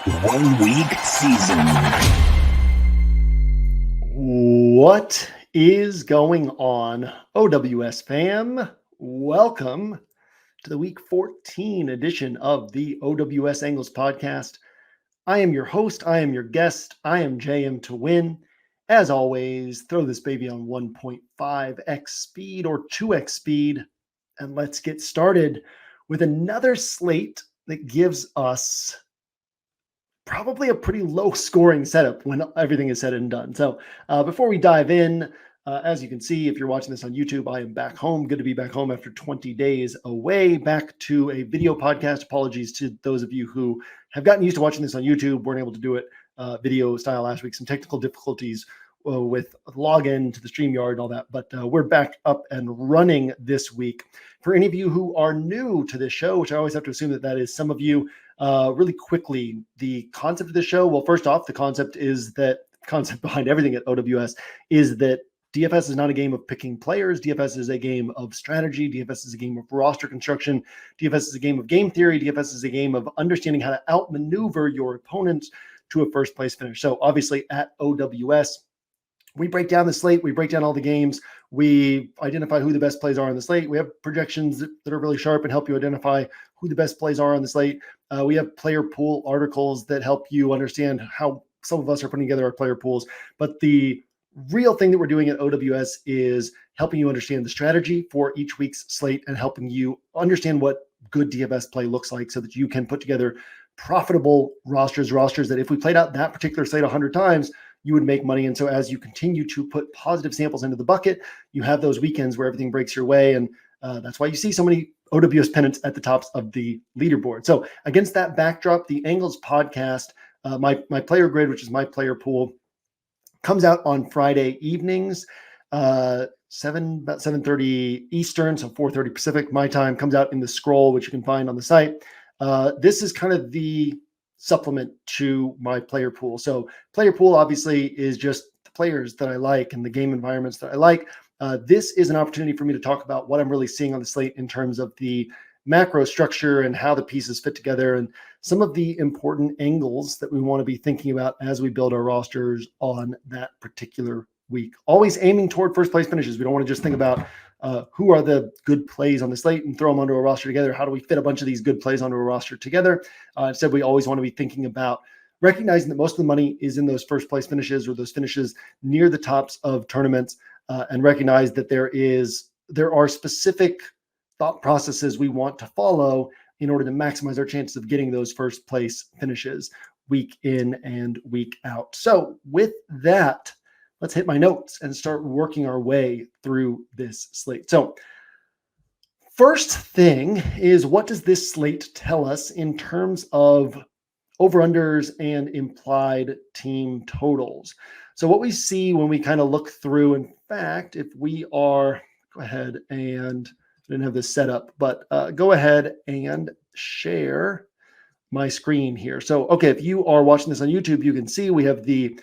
1 week season. What is going on, OWS fam? Welcome to the week 14 edition of the OWS Angles podcast. I am your host. I am your guest. I am JMtoWIN. As always, throw this baby on 1.5x speed or 2x speed, and let's get started with another slate that gives us probably a pretty low scoring setup when everything is said and done. So before we dive in, as you can see, if you're watching this on YouTube, I am back home. Good to be back home after 20 days away, back to a video podcast. Apologies to those of you who have gotten used to watching this on YouTube, weren't able to do it video style last week. Some technical difficulties with login to the StreamYard and all that, but we're back up and running this week. For any of you who are new to this show, which I always have to assume that is some of you, really quickly, the concept of the show. Well, first off, the concept behind everything at OWS is that DFS is not a game of picking players. DFS is a game of strategy. DFS is a game of roster construction. DFS is a game of game theory. DFS is a game of understanding how to outmaneuver your opponents to a first place finish. So obviously at OWS, we break down the slate. We break down all the games. We identify who the best plays are on the slate. We have projections that are really sharp and help you identify who the best plays are on the slate. We have player pool articles that help you understand how some of us are putting together our player pools. But the real thing that we're doing at OWS is helping you understand the strategy for each week's slate and helping you understand what good DFS play looks like so that you can put together profitable rosters that if we played out that particular slate 100 times, you would make money. And so as you continue to put positive samples into the bucket, you have those weekends where everything breaks your way. And that's why you see so many OWS pennants at the tops of the leaderboard. So against that backdrop, the Angles podcast, my player grid, which is my player pool, comes out on Friday evenings, about 7:30 Eastern, so 4:30 Pacific, my time, comes out in the scroll, which you can find on the site. This is kind of the supplement to my player pool. So player pool obviously is just the players that I like and the game environments that I like. This is an opportunity for me to talk about what I'm really seeing on the slate in terms of the macro structure and how the pieces fit together and some of the important angles that we want to be thinking about as we build our rosters on that particular week. Always aiming toward first place finishes. We don't want to just think about who are the good plays on the slate and throw them onto a roster together. How do we fit a bunch of these good plays onto a roster together? Instead, we always want to be thinking about recognizing that most of the money is in those first place finishes or those finishes near the tops of tournaments, and recognize that there are specific thought processes we want to follow in order to maximize our chances of getting those first place finishes week in and week out. So with that, let's hit my notes and start working our way through this slate. So first thing is, what does this slate tell us in terms of over-unders and implied team totals? So what we see when we kind of look through, in fact, if we are, go ahead and, I didn't have this set up, but go ahead and share my screen here. So, okay, if you are watching this on YouTube, you can see we have the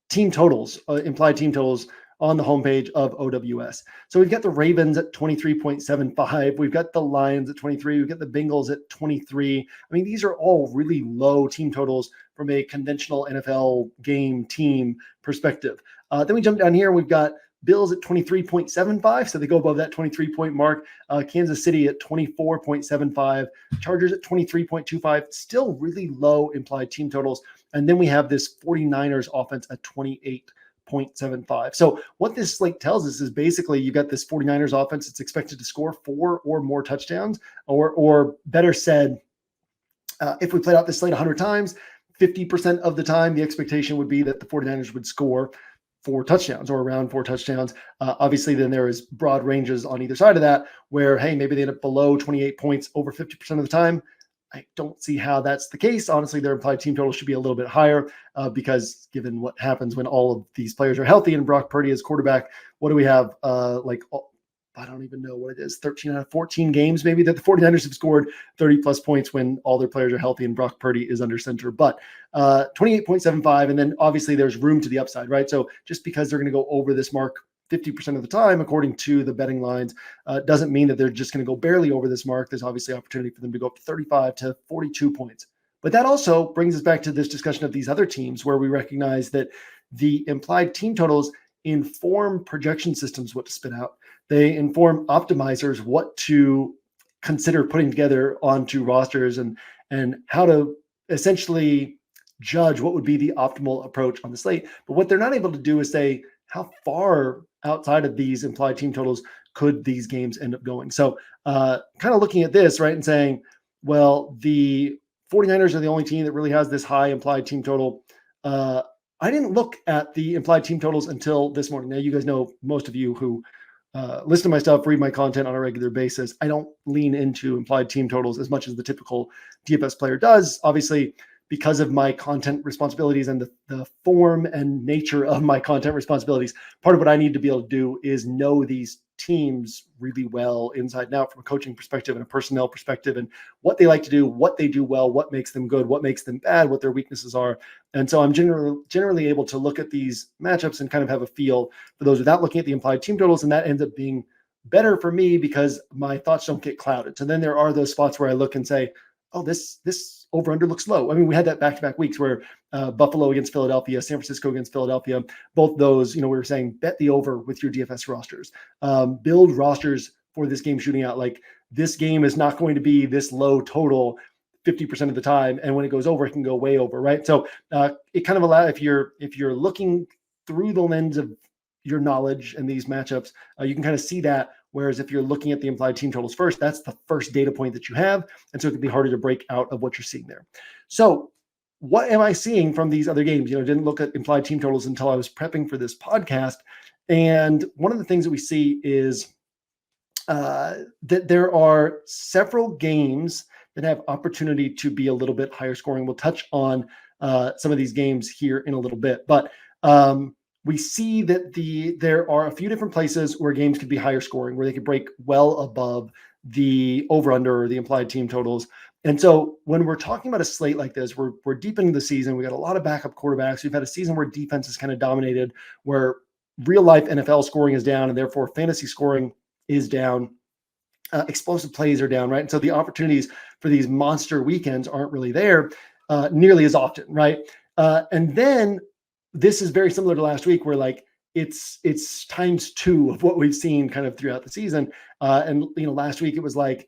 team totals, implied team totals on the homepage of OWS. So we've got the Ravens at 23.75. We've got the Lions at 23. We've got the Bengals at 23. I mean, these are all really low team totals from a conventional NFL game team perspective. Then we jump down here and we've got Bills at 23.75, so they go above that 23-point mark. Kansas City at 24.75. Chargers at 23.25. Still really low implied team totals. And then we have this 49ers offense at 28.75. So what this slate tells us is basically you got this 49ers offense that's expected to score 4 or more touchdowns, or better said, if we played out this slate 100 times, 50% of the time, the expectation would be that the 49ers would score 4 touchdowns or around 4 touchdowns. Obviously, then there is broad ranges on either side of that where, hey, maybe they end up below 28 points over 50% of the time. I don't see how that's the case. Honestly, their implied team total should be a little bit higher because given what happens when all of these players are healthy and Brock Purdy is quarterback, what do we have? I don't even know what it is, 13 out of 14 games maybe that the 49ers have scored 30 plus points when all their players are healthy and Brock Purdy is under center. But 28.75, and then obviously there's room to the upside, right? So just because they're going to go over this mark 50% of the time, according to the betting lines, doesn't mean that they're just going to go barely over this mark. There's obviously opportunity for them to go up to 35 to 42 points. But that also brings us back to this discussion of these other teams where we recognize that the implied team totals inform projection systems what to spit out. They inform optimizers what to consider putting together onto rosters and how to essentially judge what would be the optimal approach on the slate. But what they're not able to do is say how far outside of these implied team totals could these games end up going. So kind of looking at this, right, and saying, well, the 49ers are the only team that really has this high implied team total. I didn't look at the implied team totals until this morning. Now, you guys know, most of you who listen to my stuff, read my content on a regular basis, I don't lean into implied team totals as much as the typical DFS player does. Obviously, because of my content responsibilities and the form and nature of my content responsibilities, part of what I need to be able to do is know these teams really well inside and out from a coaching perspective and a personnel perspective, and what they like to do, what they do well, what makes them good, what makes them bad, what their weaknesses are. And so I'm generally able to look at these matchups and kind of have a feel for those without looking at the implied team totals, and that ends up being better for me because my thoughts don't get clouded. So then there are those spots where I look and say, oh, this over under looks low. I mean, we had that back-to-back weeks where Buffalo against Philadelphia, San Francisco against Philadelphia, both those, we were saying bet the over with your DFS rosters, build rosters for this game shooting out. Like, this game is not going to be this low total 50% of the time, and when it goes over, it can go way over, right? So it kind of allows, if you're looking through the lens of your knowledge and these matchups, you can kind of see that. Whereas if you're looking at the implied team totals first, that's the first data point that you have. And so it can be harder to break out of what you're seeing there. So what am I seeing from these other games? Didn't look at implied team totals until I was prepping for this podcast. And one of the things that we see is that there are several games that have opportunity to be a little bit higher scoring. We'll touch on some of these games here in a little bit, but we see that there are a few different places where games could be higher scoring, where they could break well above the over-under or the implied team totals. And so when we're talking about a slate like this, we're deep into the season. We got a lot of backup quarterbacks. We've had a season where defense is kind of dominated, where real-life NFL scoring is down, and therefore fantasy scoring is down. Explosive plays are down, right? And so the opportunities for these monster weekends aren't really there nearly as often, right? And then this is very similar to last week, where like it's times two of what we've seen kind of throughout the season. And last week it was like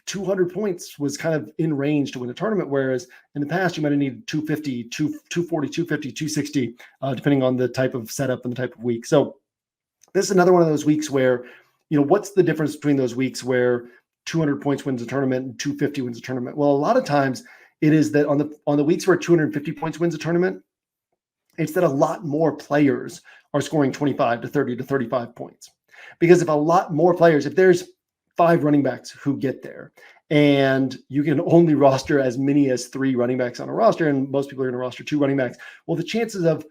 200 points was kind of in range to win a tournament, whereas in the past you might have needed 250, 240, 250, 260, depending on the type of setup and the type of week. So this is another one of those weeks where, what's the difference between those weeks where 200 points wins a tournament and 250 wins a tournament? Well, a lot of times it is that on the weeks where 250 points wins a tournament, it's that a lot more players are scoring 25 to 30 to 35 points. Because if a lot more players, if there's 5 running backs who get there, and you can only roster as many as 3 running backs on a roster, and most people are going to roster 2 running backs, well, the chances of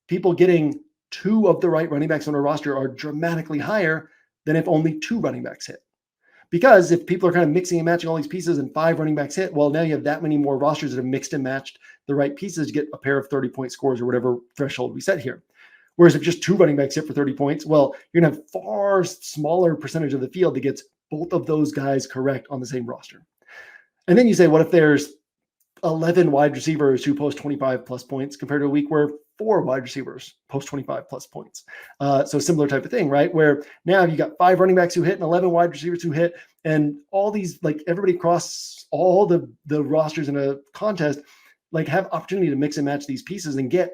people getting 2 of the right running backs on a roster are dramatically higher than if only 2 running backs hit. Because if people are kind of mixing and matching all these pieces and 5 running backs hit, well, now you have that many more rosters that have mixed and matched the right pieces to get a pair of 30-point scores or whatever threshold we set here. Whereas if just 2 running backs hit for 30 points, well, you're going to have far smaller percentage of the field that gets both of those guys correct on the same roster. And then you say, what if there's 11 wide receivers who post 25 plus points compared to a week where 4 wide receivers post 25 plus points? So similar type of thing, right? Where now you got 5 running backs who hit and 11 wide receivers who hit, and all these, like, everybody across all the rosters in a contest, like, have opportunity to mix and match these pieces and get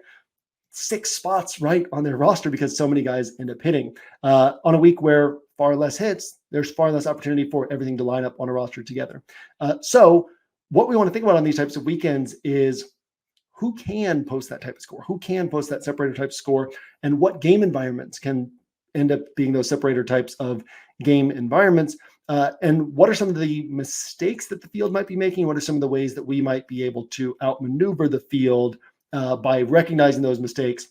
6 spots right on their roster because so many guys end up hitting. On a week where far less hits, there's far less opportunity for everything to line up on a roster together. So what we want to think about on these types of weekends is who can post that type of score, who can post that separator type of score, and what game environments can end up being those separator types of game environments. And what are some of the mistakes that the field might be making? What are some of the ways that we might be able to outmaneuver the field by recognizing those mistakes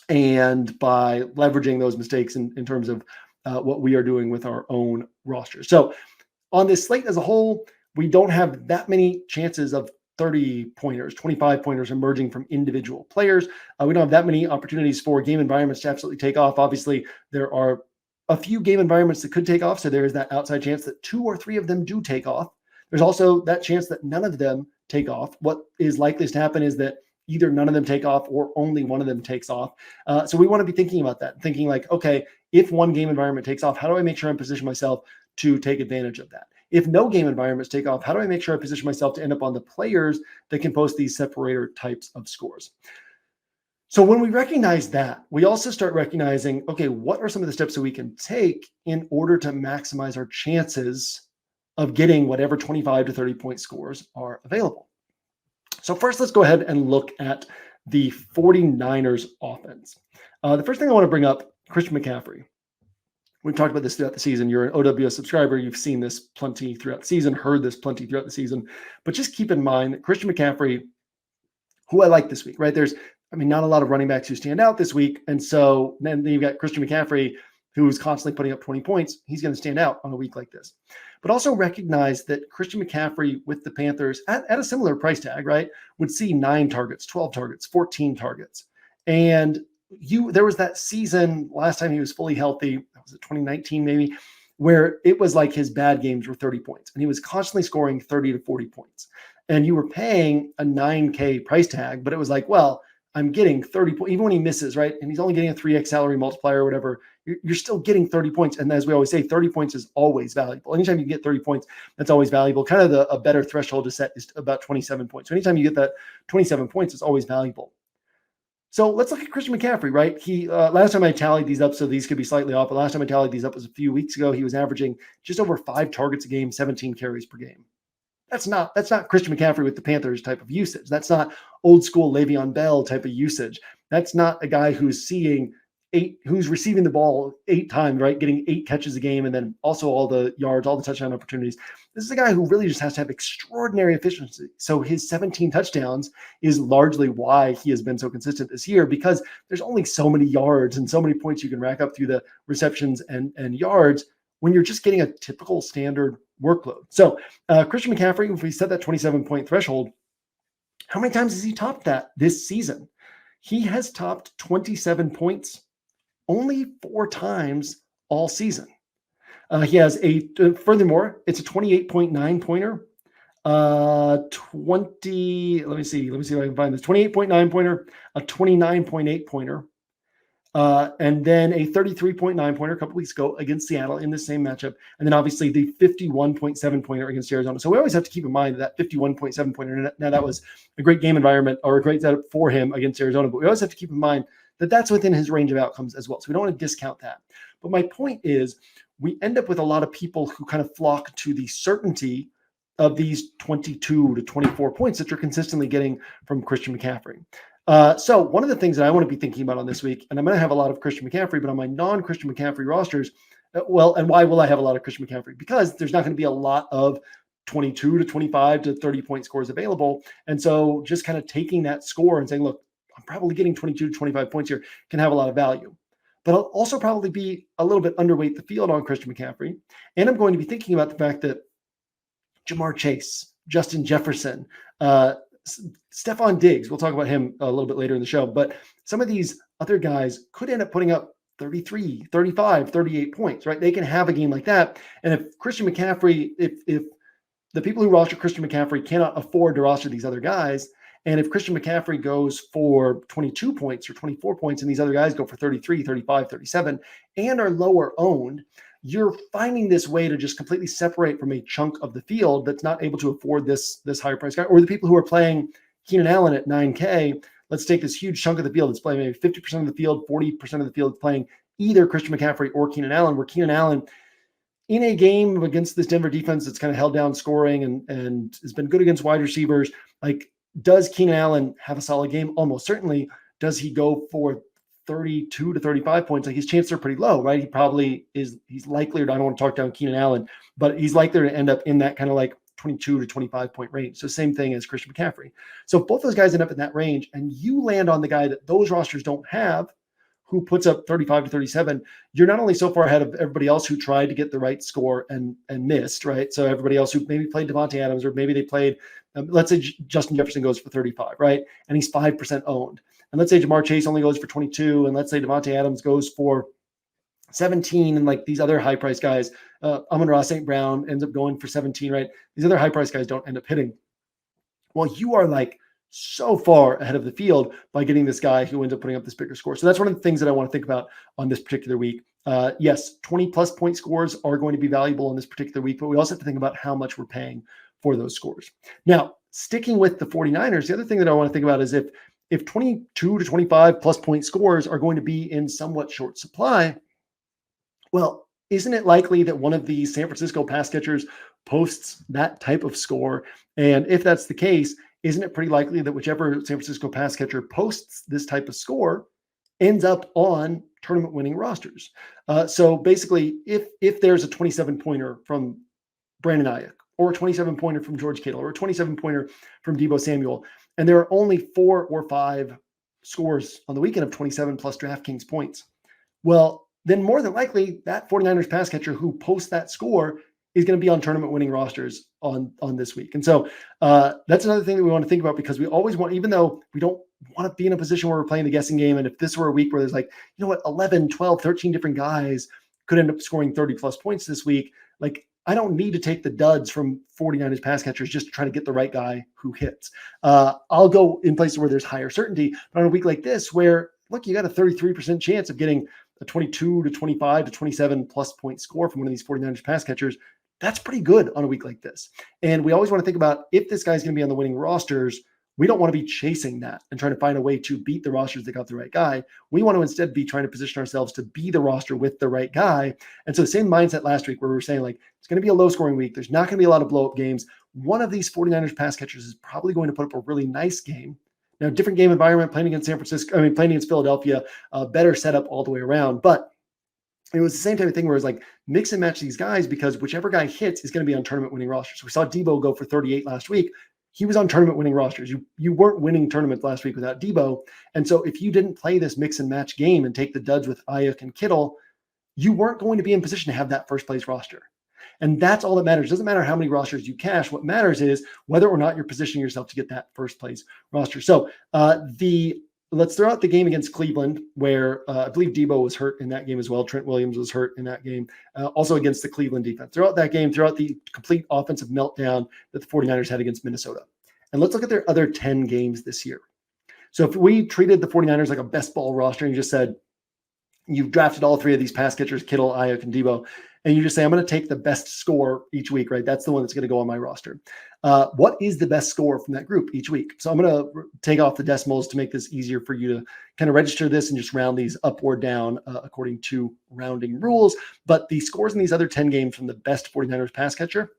and by leveraging those mistakes in terms of what we are doing with our own roster? So on this slate as a whole, we don't have that many chances of 30 pointers, 25 pointers emerging from individual players. We don't have that many opportunities for game environments to absolutely take off. Obviously, there are a few game environments that could take off. So there is that outside chance that 2 or 3 of them do take off. There's also that chance that none of them take off. What is likeliest to happen is that either none of them take off or only one of them takes off. So we want to be thinking about that, thinking like, okay, if one game environment takes off, how do I make sure I position myself to take advantage of that? If no game environments take off, how do I make sure I position myself to end up on the players that can post these separator types of scores? So when we recognize that, we also start recognizing, okay, what are some of the steps that we can take in order to maximize our chances of getting whatever 25 to 30 point scores are available? So first, let's go ahead and look at the 49ers offense. The first thing I want to bring up, Christian McCaffrey. We've talked about this throughout the season. You're an OWS subscriber. You've seen this plenty throughout the season, heard this plenty throughout the season. But just keep in mind that Christian McCaffrey, who I like this week, right? There's, not a lot of running backs who stand out this week. And so then you've got Christian McCaffrey, who's constantly putting up 20 points. He's going to stand out on a week like this. But also recognize that Christian McCaffrey with the Panthers at a similar price tag, right, would see 9 targets, 12 targets, 14 targets. And there was that season last time he was fully healthy, was it 2019 maybe, where it was like his bad games were 30 points. And he was constantly scoring 30 to 40 points. And you were paying a $9K price tag, but it was like, well, I'm getting 30 points, even when he misses, right? And he's only getting a 3X salary multiplier or whatever. You're still getting 30 points. And as we always say, 30 points is always valuable. Anytime you get 30 points, that's always valuable. Kind of a better threshold to set is about 27 points. So anytime you get that 27 points, it's always valuable. So let's look at Christian McCaffrey, right? He last time I tallied these up, so these could be slightly off, but last time I tallied these up was a few weeks ago. He was averaging just over 5 targets a game, 17 carries per game. That's not Christian McCaffrey with the Panthers type of usage. That's not old school Le'Veon Bell type of usage. That's not a guy who's receiving the ball 8 times, right? Getting 8 catches a game, and then also all the yards, all the touchdown opportunities. This is a guy who really just has to have extraordinary efficiency. So his 17 touchdowns is largely why he has been so consistent this year, because there's only so many yards and so many points you can rack up through the receptions and yards when you're just getting a typical standard workload. So Christian McCaffrey, if we set that 27-point threshold, how many times has he topped that this season? He has topped 27 points only 4 times all season. He has furthermore, it's a 28.9 pointer. Let me see if I can find this. 28.9 pointer, a 29.8 pointer, and then a 33.9 pointer a couple weeks ago against Seattle in the same matchup. And then obviously the 51.7 pointer against Arizona. So we always have to keep in mind that 51.7 pointer. Now that was a great game environment or a great setup for him against Arizona, but we always have to keep in mind that that's within his range of outcomes as well. So we don't want to discount that. But my point is, we end up with a lot of people who kind of flock to the certainty of these 22 to 24 points that you're consistently getting from Christian McCaffrey. So one of the things that I want to be thinking about on this week, and I'm going to have a lot of Christian McCaffrey, but on my non-Christian McCaffrey rosters, and why will I have a lot of Christian McCaffrey? Because there's not going to be a lot of 22 to 25 to 30 point scores available. And so just kind of taking that score and saying, look, I'm probably getting 22 to 25 points here can have a lot of value. But I'll also probably be a little bit underweight the field on Christian McCaffrey. And I'm going to be thinking about the fact that Jamar Chase, Justin Jefferson, Stephon Diggs, we'll talk about him a little bit later in the show, but some of these other guys could end up putting up 33, 35, 38 points, right? They can have a game like that. And if Christian McCaffrey, if the people who roster Christian McCaffrey cannot afford to roster these other guys, and if Christian McCaffrey goes for 22 points or 24 points and these other guys go for 33, 35, 37 and are lower owned, you're finding this way to just completely separate from a chunk of the field that's not able to afford this higher price guy, or the people who are playing Keenan Allen at 9K. Let's take this huge chunk of the field that's playing maybe 50% of the field, 40% of the field playing either Christian McCaffrey or Keenan Allen, where Keenan Allen in a game against this Denver defense that's kind of held down scoring and has been good against wide receivers, like, does Keenan Allen have a solid game? Almost certainly. Does he go for 32 to 35 points? Like, his chances are pretty low, right? He probably is. He's likely, I don't want to talk down Keenan Allen, but he's likely to end up in that kind of like 22 to 25 point range. So same thing as Christian McCaffrey. So if both those guys end up in that range and you land on the guy that those rosters don't have, who puts up 35 to 37, you're not only so far ahead of everybody else who tried to get the right score and missed, right? So everybody else who maybe played Devontae Adams, or maybe they played, let's say Justin Jefferson goes for 35, right? And he's 5% owned. And let's say Jamar Chase only goes for 22, and let's say Devontae Adams goes for 17, and like these other high price guys, Amon-Ra St. Brown ends up going for 17, right? These other high price guys don't end up hitting. Well, you are like so far ahead of the field by getting this guy who ends up putting up this bigger score. So that's one of the things that I want to think about on this particular week. Yes, 20 plus point scores are going to be valuable on this particular week, but we also have to think about how much we're paying for those scores. Now, sticking with the 49ers, the other thing that I want to think about is if 22 to 25 plus point scores are going to be in somewhat short supply, well, isn't it likely that one of these San Francisco pass catchers posts that type of score? And if that's the case, isn't it pretty likely that whichever San Francisco pass catcher posts this type of score ends up on tournament winning rosters? So basically, if there's a 27 pointer from Brandon Ayuk, or a 27 pointer from George Kittle, or a 27 pointer from Deebo Samuel, and there are only 4 or 5 scores on the weekend of 27 plus DraftKings points, well, then more than likely that 49ers pass catcher who posts that score is going to be on tournament winning rosters on this week. And so that's another thing that we want to think about, because we always want, even though we don't want to be in a position where we're playing the guessing game, and if this were a week where there's like, 11, 12, 13 different guys could end up scoring 30 plus points this week, like I don't need to take the duds from 49ers pass catchers just to try to get the right guy who hits. I'll go in places where there's higher certainty, but on a week like this where, look, you got a 33% chance of getting a 22 to 25 to 27 plus point score from one of these 49ers pass catchers, that's pretty good on a week like this. And we always want to think about, if this guy's going to be on the winning rosters, we don't want to be chasing that and trying to find a way to beat the rosters that got the right guy. We want to instead be trying to position ourselves to be the roster with the right guy. And so same mindset last week where we were saying like, it's going to be a low scoring week. There's not going to be a lot of blow up games. One of these 49ers pass catchers is probably going to put up a really nice game. Now, different game environment, playing against playing against Philadelphia, better setup all the way around. But it was the same type of thing where it's like mix and match these guys, because whichever guy hits is going to be on tournament winning rosters. We saw Deebo go for 38 last week. He was on tournament winning rosters. You weren't winning tournaments last week without Deebo. And so if you didn't play this mix and match game and take the duds with Ayuk and Kittle, you weren't going to be in position to have that first place roster. And that's all that matters. It doesn't matter how many rosters you cash. What matters is whether or not you're positioning yourself to get that first place roster. So let's throw out the game against Cleveland, where I believe Deebo was hurt in that game as well. Trent Williams was hurt in that game, also against the Cleveland defense. Throughout that game, throughout the complete offensive meltdown that the 49ers had against Minnesota. And let's look at their other 10 games this year. So if we treated the 49ers like a best ball roster and you just said, you've drafted all 3 of these pass catchers, Kittle, Ayuk, and Deebo, and you just say, I'm going to take the best score each week, right? That's the one that's going to go on my roster. What is the best score from that group each week? So I'm going to take off the decimals to make this easier for you to kind of register this and just round these up or down according to rounding rules. But the scores in these other 10 games from the best 49ers pass catcher: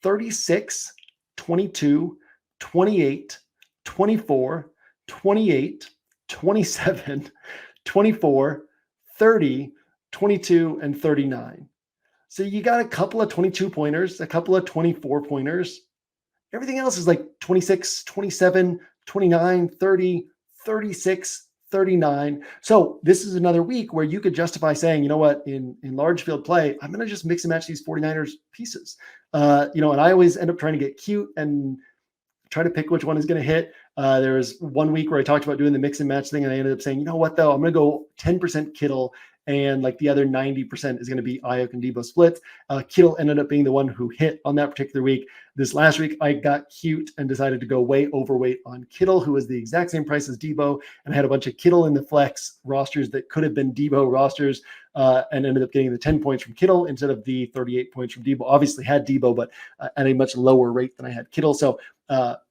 36, 22, 28, 24, 28, 27, 24, 30, 22, and 39. So you got a couple of 22 pointers, a couple of 24 pointers. Everything else is like 26, 27, 29, 30, 36, 39. So this is another week where you could justify saying, you know what, in large field play, I'm going to just mix and match these 49ers pieces. And I always end up trying to get cute and try to pick which one is going to hit. There was one week where I talked about doing the mix and match thing, and I ended up saying, you know what, though, I'm going to go 10% Kittle, and like the other 90% is going to be Ayuk and Deebo split. Kittle ended up being the one who hit on that particular week. This last week, I got cute and decided to go way overweight on Kittle, who was the exact same price as Deebo, and I had a bunch of Kittle in the flex rosters that could have been Deebo rosters, and ended up getting the 10 points from Kittle instead of the 38 points from Deebo. Obviously had Deebo, but at a much lower rate than I had Kittle. So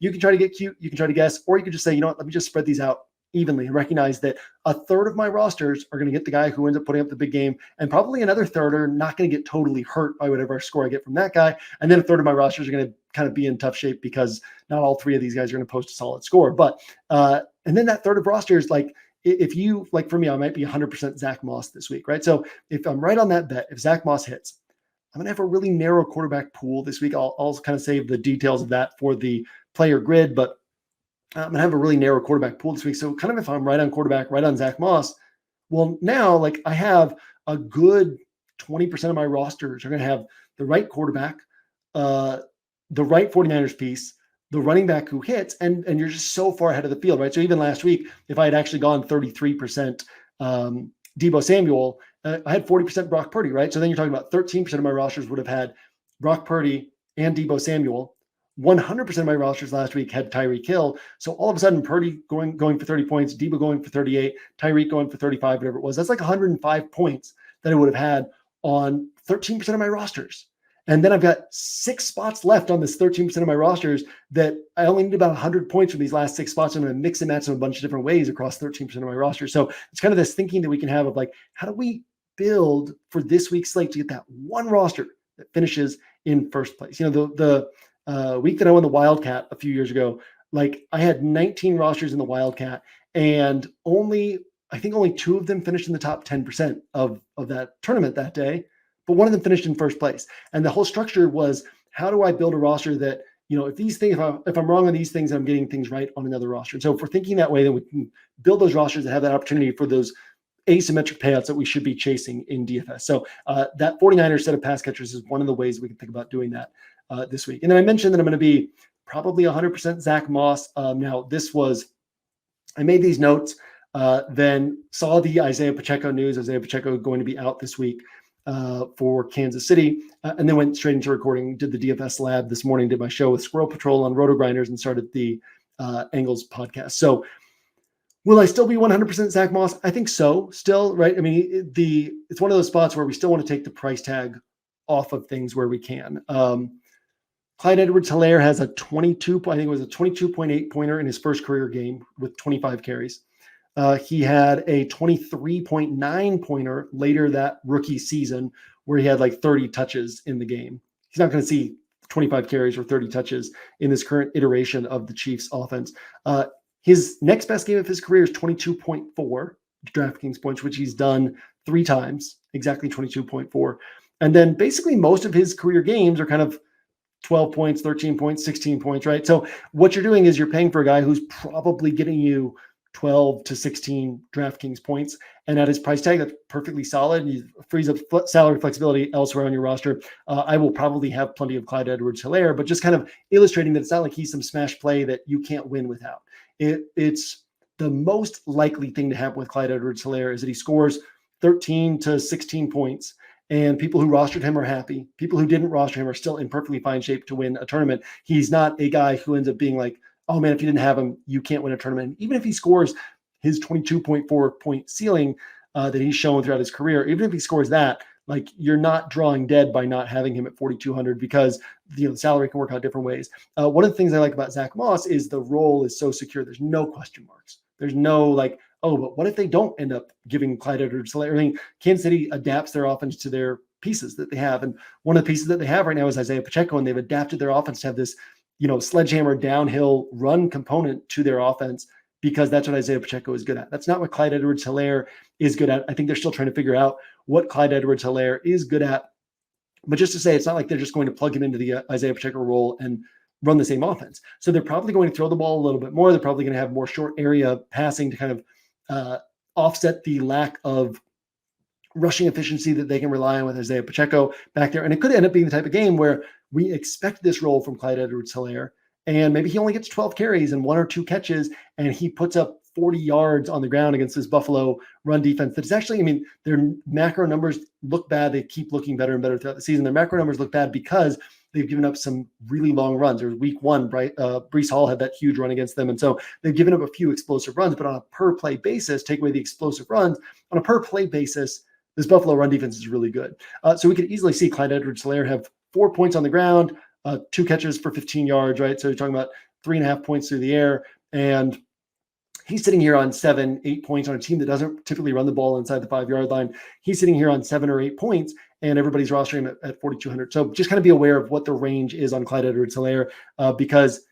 you can try to get cute, you can try to guess, or you can just say, you know what, let me just spread these out evenly and recognize that a third of my rosters are going to get the guy who ends up putting up the big game, and probably another third are not going to get totally hurt by whatever score I get from that guy. And then a third of my rosters are going to kind of be in tough shape because not all 3 of these guys are going to post a solid score. But and then that third of rosters, like if you, like for me, I might be 100% Zach Moss this week, right? So if I'm right on that bet, if Zach Moss hits, I'm going to have a really narrow quarterback pool this week. I'll kind of save the details of that for the player grid, but I'm going to have a really narrow quarterback pool this week. So kind of if I'm right on quarterback, right on Zach Moss, well, now like I have a good 20% of my rosters are going to have the right quarterback, the right 49ers piece, the running back who hits, and you're just so far ahead of the field, right? So even last week, if I had actually gone 33% Deebo Samuel I had 40% Brock Purdy, right? So then you're talking about 13% of my rosters would have had Brock Purdy and Deebo Samuel. 100% of my rosters last week had Tyreek Hill. So all of a sudden, Purdy going for 30 points, Deebo going for 38, Tyreek going for 35, whatever it was. That's like 105 points that I would have had on 13% of my rosters. And then I've got 6 spots left on this 13% of my rosters that I only need about 100 points from these last 6 spots. I'm going to mix and match them a bunch of different ways across 13% of my roster. So it's kind of this thinking that we can have of like, how do we build for this week's slate to get that one roster that finishes in first place? You know, the week that I won the Wildcat a few years ago, like I had 19 rosters in the Wildcat, and I think only 2 of them finished in the top 10% of that tournament that day, but one of them finished in first place. And the whole structure was, how do I build a roster that, you know, if I'm wrong on these things, I'm getting things right on another roster. And so if we're thinking that way, then we can build those rosters that have that opportunity for those asymmetric payouts that we should be chasing in DFS. So that 49ers set of pass catchers is one of the ways we can think about doing that this week. And then I mentioned that I'm going to be probably 100% Zach Moss. Now I made these notes, then saw the Isaiah Pacheco news. Isaiah Pacheco going to be out this week for Kansas City, and then went straight into recording, did the DFS lab this morning, did my show with Squirrel Patrol on Roto Grinders, and started the Angles podcast. So will I still be 100% Zach Moss? I think so still, right? I mean, it's one of those spots where we still want to take the price tag off of things where we can. Clyde Edwards-Helaire has a 22.8 pointer in his first career game with 25 carries. He had a 23.9 pointer later that rookie season where he had like 30 touches in the game. He's not going to see 25 carries or 30 touches in this current iteration of the Chiefs offense. His next best game of his career is 22.4 DraftKings points, which he's done 3 times, exactly 22.4. And then basically most of his career games are kind of 12 points, 13 points, 16 points, right? So what you're doing is you're paying for a guy who's probably getting you 12 to 16 DraftKings points. And at his price tag, that's perfectly solid. He frees up salary flexibility elsewhere on your roster. I will probably have plenty of Clyde Edwards-Helaire, but just kind of illustrating that it's not like he's some smash play that you can't win without. It's the most likely thing to happen with Clyde Edwards-Helaire is that he scores 13 to 16 points. And people who rostered him are happy. People who didn't roster him are still in perfectly fine shape to win a tournament. He's not a guy who ends up being like, oh man, if you didn't have him, you can't win a tournament. Even if he scores his 22.4 point ceiling that he's shown throughout his career, even if he scores that, like you're not drawing dead by not having him at 4,200 because the salary can work out different ways. One of the things I like about Zach Moss is the role is so secure. There's no question marks. There's no like, oh, but what if they don't end up giving Clyde Edwards-Helaire? I mean, Kansas City adapts their offense to their pieces that they have. And one of the pieces that they have right now is Isaiah Pacheco, and they've adapted their offense to have this, sledgehammer downhill run component to their offense because that's what Isaiah Pacheco is good at. That's not what Clyde Edwards-Helaire is good at. I think they're still trying to figure out what Clyde Edwards-Helaire is good at. But just to say, it's not like they're just going to plug him into the Isaiah Pacheco role and run the same offense. So they're probably going to throw the ball a little bit more. They're probably going to have more short area passing to kind of offset the lack of rushing efficiency that they can rely on with Isaiah Pacheco back there. And it could end up being the type of game where we expect this role from Clyde Edwards-Helaire, and maybe he only gets 12 carries and 1 or 2 catches, and he puts up 40 yards on the ground against this Buffalo run defense. That's actually, their macro numbers look bad. They keep looking better and better throughout the season. Their macro numbers look bad because they've given up some really long runs. There was week 1, right? Breece Hall had that huge run against them. And so they've given up a few explosive runs, but on a per play basis, take away the explosive runs, on a per play basis, this Buffalo run defense is really good. So we could easily see Clyde Edwards-Helaire have 4 points on the ground, 2 catches for 15 yards, right? So you're talking about 3.5 points through the air. And he's sitting here on 7, 8 points on a team that doesn't typically run the ball inside the 5-yard line. He's sitting here on 7 or 8 points, and everybody's rostering him at 4,200. So just kind of be aware of what the range is on Clyde Edwards-Helaire because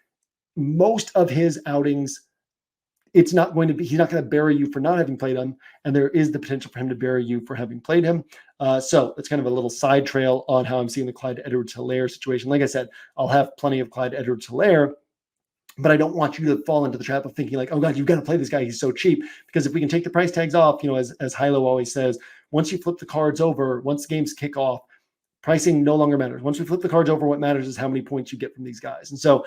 most of his outings, he's not going to bury you for not having played him, and there is the potential for him to bury you for having played him. So it's kind of a little side trail on how I'm seeing the Clyde Edwards-Helaire situation. Like I said, I'll have plenty of Clyde Edwards-Helaire, but I don't want you to fall into the trap of thinking like, oh God, you've got to play this guy. He's so cheap. Because if we can take the price tags off, as Hilo always says, once you flip the cards over, once games kick off, pricing no longer matters. Once we flip the cards over, what matters is how many points you get from these guys. And so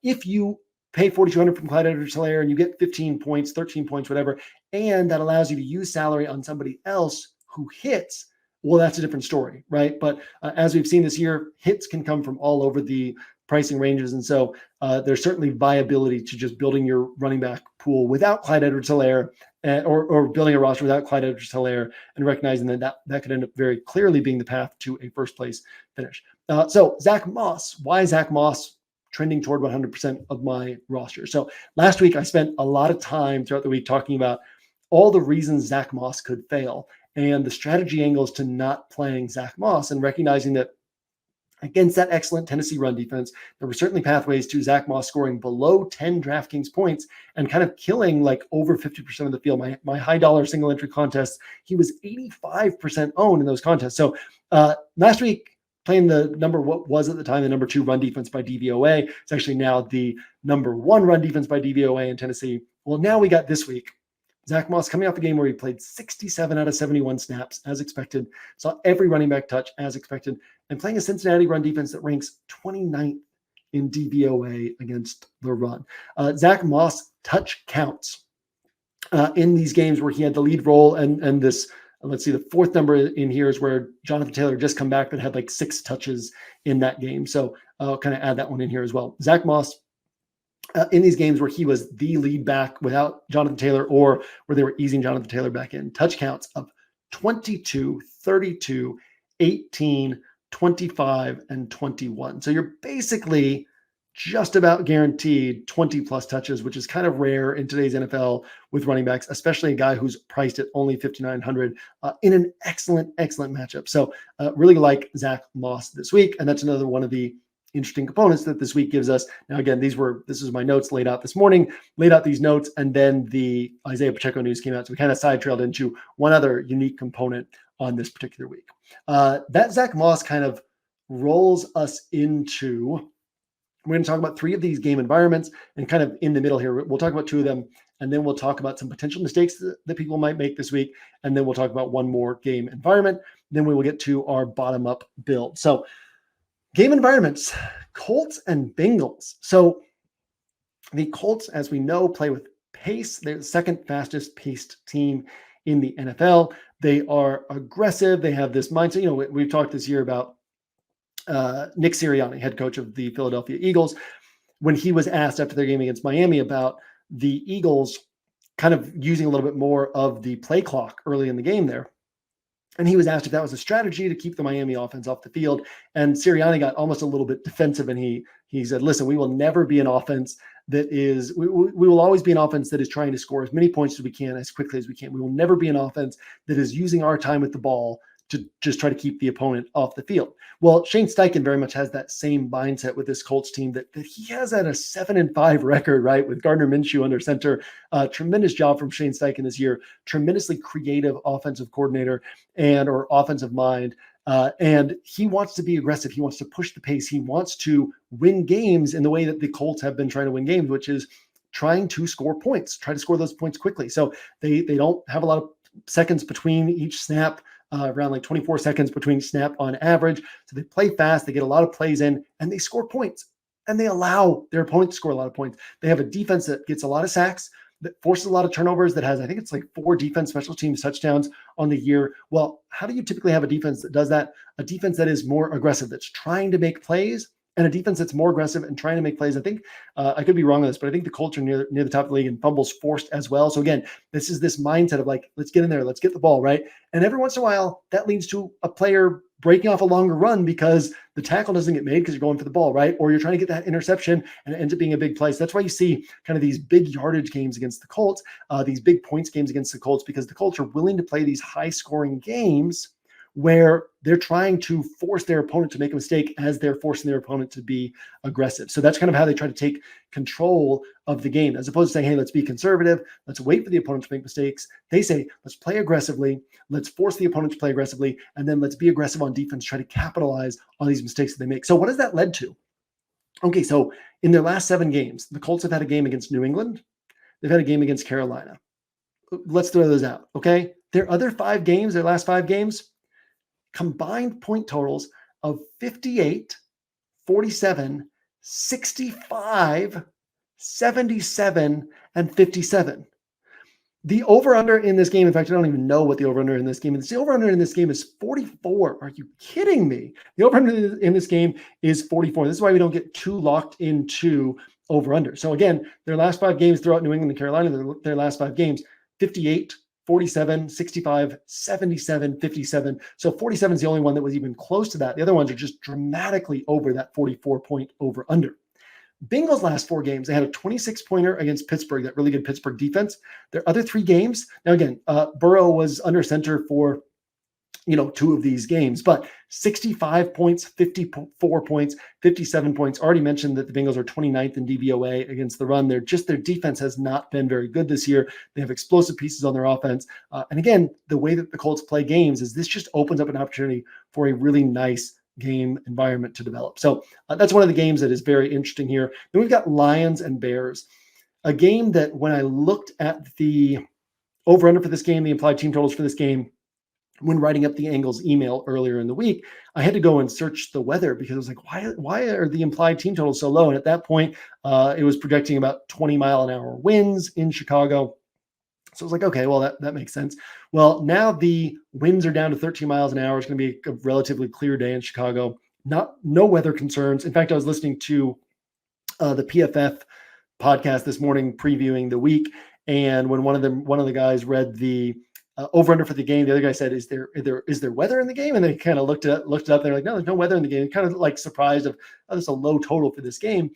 if you pay 4,200 from Clyde Edwards-Helaire and you get 15 points, 13 points, whatever, and that allows you to use salary on somebody else who hits, well, that's a different story, right? But as we've seen this year, hits can come from all over the pricing ranges. And so there's certainly viability to just building your running back pool without Clyde Edwards-Helaire, or building a roster without Clyde Edwards-Helaire, and recognizing that could end up very clearly being the path to a first place finish. So Zach Moss, why Zach Moss trending toward 100% of my roster? So last week I spent a lot of time throughout the week talking about all the reasons Zach Moss could fail and the strategy angles to not playing Zach Moss, and recognizing that against that excellent Tennessee run defense, there were certainly pathways to Zach Moss scoring below 10 DraftKings points and kind of killing like over 50% of the field. My high dollar single entry contests, he was 85% owned in those contests. So last week, playing the what was at the time the number 2 run defense by DVOA. It's actually now the number 1 run defense by DVOA in Tennessee. Well, now we got this week Zach Moss coming off a game where he played 67 out of 71 snaps as expected, saw every running back touch as expected, and playing a Cincinnati run defense that ranks 29th in DVOA against the run. Zach Moss touch counts in these games where he had the lead role, and this, let's see, the 4th number in here is where Jonathan Taylor just come back but had like 6 touches in that game. So I'll kind of add that one in here as well. Zach Moss, in these games where he was the lead back without Jonathan Taylor, or where they were easing Jonathan Taylor back in, touch counts of 22, 32, 18, 25, and 21. So you're basically just about guaranteed 20 plus touches, which is kind of rare in today's NFL with running backs, especially a guy who's priced at only 5,900 in an excellent matchup. So really like Zach Moss this week. And that's another one of the interesting components that this week gives us. Now, again, this is my notes laid out this morning, laid out these notes, and then the Isaiah Pacheco news came out. So we kind of side trailed into one other unique component on this particular week. That Zach Moss kind of rolls us into, we're going to talk about 3 of these game environments, and kind of in the middle here, we'll talk about 2 of them, and then we'll talk about some potential mistakes that people might make this week, and then we'll talk about one more game environment. Then we will get to our bottom-up build. So game environments, Colts and Bengals. So the Colts, as we know, play with pace. They're the 2nd fastest paced team in the NFL. They are aggressive. They have this mindset. You know, we've talked this year about Nick Sirianni, head coach of the Philadelphia Eagles, when he was asked after their game against Miami about the Eagles kind of using a little bit more of the play clock early in the game there. And he was asked if that was a strategy to keep the Miami offense off the field. And Sirianni got almost a little bit defensive, and he said, listen, we will never be an offense that is, we will always be an offense that is trying to score as many points as we can, as quickly as we can. We will never be an offense that is using our time with the ball to just try to keep the opponent off the field. Well, Shane Steichen very much has that same mindset with this Colts team that he has at a 7-5 record, right? With Gardner Minshew under center. Tremendous job from Shane Steichen this year. Tremendously creative offensive coordinator or offensive mind. And he wants to be aggressive. He wants to push the pace. He wants to win games in the way that the Colts have been trying to win games, which is trying to score points, try to score those points quickly. So they don't have a lot of seconds between each snap. Around like 24 seconds between snap on average. So they play fast, they get a lot of plays in, and they score points. And they allow their opponent to score a lot of points. They have a defense that gets a lot of sacks, that forces a lot of turnovers, that has, I think it's like 4 defense special teams touchdowns on the year. Well, how do you typically have a defense that does that? A defense that is more aggressive, that's trying to make plays, and a defense that's more aggressive and trying to make plays. I think I could be wrong on this, but I think the Colts are near the top of the league in fumbles forced as well. So again, this is this mindset of like, let's get in there, let's get the ball, right? And every once in a while, that leads to a player breaking off a longer run because the tackle doesn't get made because you're going for the ball, right? Or you're trying to get that interception and it ends up being a big play. So that's why you see kind of these big yardage games against the Colts, these big points games against the Colts, because the Colts are willing to play these high scoring games where they're trying to force their opponent to make a mistake as they're forcing their opponent to be aggressive. So that's kind of how they try to take control of the game, as opposed to saying, hey, let's be conservative, let's wait for the opponent to make mistakes. They say, let's play aggressively, let's force the opponent to play aggressively, and then let's be aggressive on defense, try to capitalize on these mistakes that they make. So what has that led to? Okay, so in their last 7 games, the Colts have had a game against New England, they've had a game against Carolina. Let's throw those out, okay? Their other 5 games, their last 5 games, combined point totals of 58, 47, 65, 77, and 57. The over-under in this game, in fact, I don't even know what the over-under in this game is. The over-under in this game is 44. Are you kidding me? The over-under in this game is 44. This is why we don't get too locked into over-under. So again, their last 5 games throughout New England and Carolina, their last 5 games, 58, 47, 65, 77, 57. So 47 is the only one that was even close to that. The other ones are just dramatically over that 44-point over-under. Bengals last 4 games, they had a 26-pointer against Pittsburgh, that really good Pittsburgh defense. Their other 3 games, now again, Burrow was under center for 2 of these games, but 65 points, 54 points, 57 points. Already mentioned that the Bengals are 29th in DVOA against the run. Their defense has not been very good this year. They have explosive pieces on their offense. And again, the way that the Colts play games is this just opens up an opportunity for a really nice game environment to develop. So that's one of the games that is very interesting here. Then we've got Lions and Bears, a game that when I looked at the over-under for this game, the implied team totals for this game, when writing up the Angles email earlier in the week, I had to go and search the weather because I was like, why are the implied team totals so low? And at that point, it was projecting about 20-mile-an-hour winds in Chicago. So I was like, okay, well, that makes sense. Well, now the winds are down to 13 miles an hour. It's going to be a relatively clear day in Chicago. No weather concerns. In fact, I was listening to the PFF podcast this morning previewing the week, and when one of the guys read the over-under for the game, the other guy said, "Is there weather in the game?" And they kind of looked it up. They're like, "No, there's no weather in the game." Kind of like surprised of, "Oh, there's a low total for this game."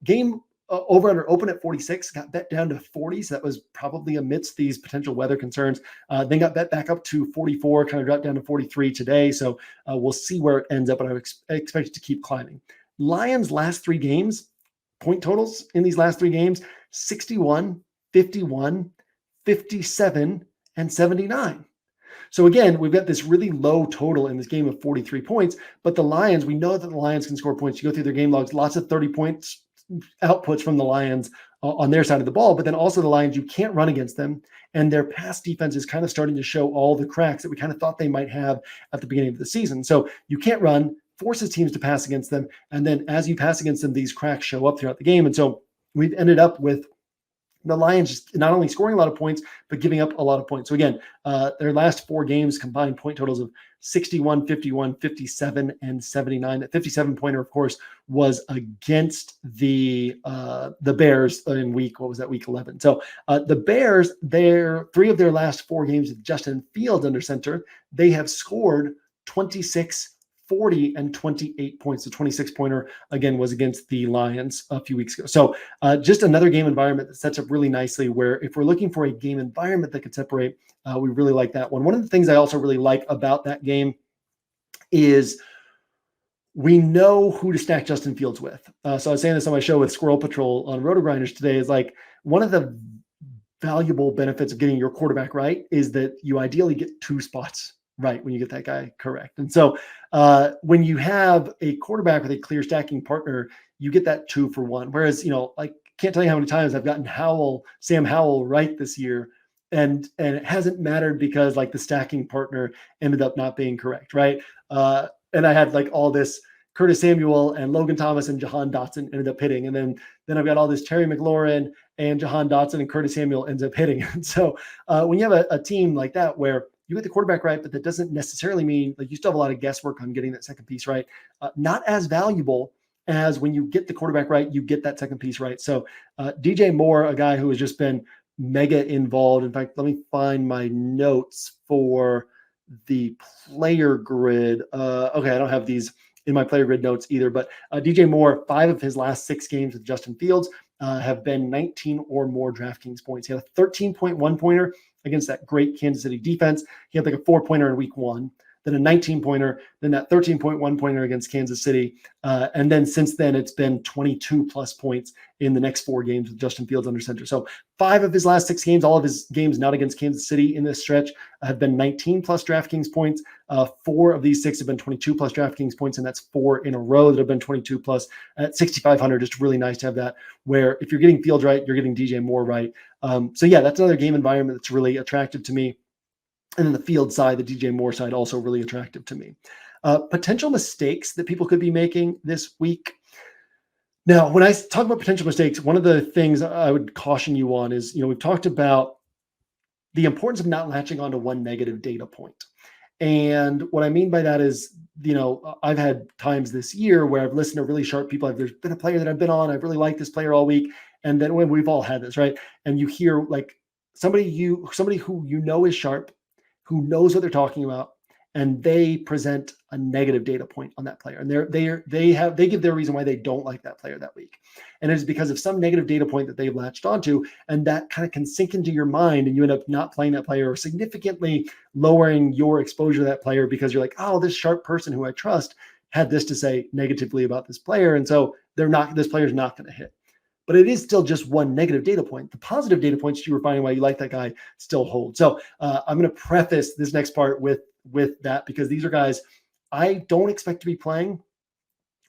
Game over-under open at 46, got bet down to 40, so that was probably amidst these potential weather concerns. Then got bet back up to 44, kind of dropped down to 43 today. So we'll see where it ends up, but I expect it to keep climbing. Lions last 3 games, point totals in these last 3 games, 61, 51, 57, and 79. So again, we've got this really low total in this game of 43 points, but the Lions, we know that the Lions can score points. You go through their game logs, lots of 30 points outputs from the Lions on their side of the ball, but then also the Lions, you can't run against them. And their pass defense is kind of starting to show all the cracks that we kind of thought they might have at the beginning of the season. So you can't run, forces teams to pass against them. And then as you pass against them, these cracks show up throughout the game. And so we've ended up with the Lions just not only scoring a lot of points, but giving up a lot of points. So again, their last 4 games combined point totals of 61, 51, 57, and 79. That 57-pointer, of course, was against the Bears in week 11. So the Bears, 3 of their last 4 games with Justin Fields under center, they have scored 26, 40, and 28 points. The 26-pointer, again, was against the Lions a few weeks ago. So just another game environment that sets up really nicely, where if we're looking for a game environment that could separate, we really like that one. One of the things I also really like about that game is we know who to stack Justin Fields with. So I was saying this on my show with Squirrel Patrol on Roto-Grinders today, is like one of the valuable benefits of getting your quarterback right is that you ideally get 2 spots right when you get that guy correct. And so when you have a quarterback with a clear stacking partner, you get that 2 for 1. Whereas, like, can't tell you how many times I've gotten Sam Howell right this year. And it hasn't mattered because like the stacking partner ended up not being correct. Right. And I had like all this Curtis Samuel and Logan Thomas and Jahan Dotson ended up hitting. And then I've got all this Terry McLaurin and Jahan Dotson and Curtis Samuel ends up hitting. And so when you have a team like that, where you get the quarterback right, but that doesn't necessarily mean like you still have a lot of guesswork on getting that second piece right. Not as valuable as when you get the quarterback right, you get that second piece right. So DJ Moore, a guy who has just been mega involved. In fact, let me find my notes for the player grid. Okay, I don't have these in my player grid notes either, but DJ Moore, 5 of his last 6 games with Justin Fields have been 19 or more DraftKings points. He had a 13.1 pointer against that great Kansas City defense. He had like a 4-pointer in week 1, then a 19-pointer, then that 13.1 pointer against Kansas City. And then since then, it's been 22 plus points in the next 4 games with Justin Fields under center. So 5 of his last 6 games, all of his games not against Kansas City in this stretch, have been 19 plus DraftKings points. 4 of these 6 have been 22 plus DraftKings points, and that's 4 in a row that have been 22 plus at 6,500. Just really nice to have that, where if you're getting Fields right, you're getting DJ Moore right. So yeah, that's another game environment that's really attractive to me. And then the Field side, the DJ Moore side, also really attractive to me. Potential mistakes that people could be making this week. Now, when I talk about potential mistakes, one of the things I would caution you on is, we've talked about the importance of not latching onto one negative data point. And what I mean by that is, I've had times this year where I've listened to really sharp people. There's been a player that I've been on, I've really liked this player all week. And then when we've all had this, right? And you hear like somebody who is sharp, who knows what they're talking about, and they present a negative data point on that player. And they give their reason why they don't like that player that week. And it's because of some negative data point that they've latched onto, and that kind of can sink into your mind, and you end up not playing that player or significantly lowering your exposure to that player because you're like, oh, this sharp person who I trust had this to say negatively about this player. And so this player's not going to hit. But it is still just one negative data point. The positive data points you were finding why you like that guy still hold. So I'm going to preface this next part with that, because these are guys I don't expect to be playing,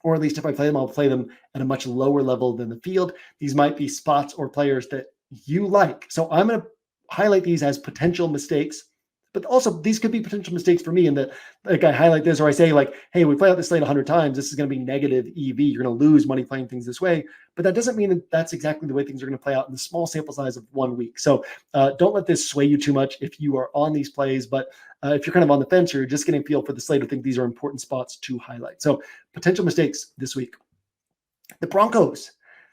or at least if I play them, I'll play them at a much lower level than the field. These might be spots or players that you like. So I'm going to highlight these as potential mistakes, but also these could be potential mistakes for me. And that, like, I highlight this, or I say like, hey, we play out this slate 100 times. This is going to be negative EV. You're going to lose money playing things this way. But that doesn't mean that that's exactly the way things are going to play out in the small sample size of 1 week. So don't let this sway you too much if you are on these plays. But if you're kind of on the fence, or you're just getting a feel for the slate, I think these are important spots to highlight. So potential mistakes this week. The Broncos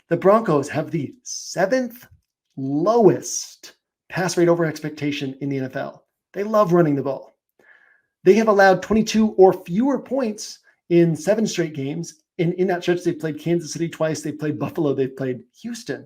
have the 7th lowest pass rate over expectation in the NFL. They love running the ball. They have allowed 22 or fewer points in 7 straight games. In that stretch, they've played Kansas City twice. They've played Buffalo. They've played Houston.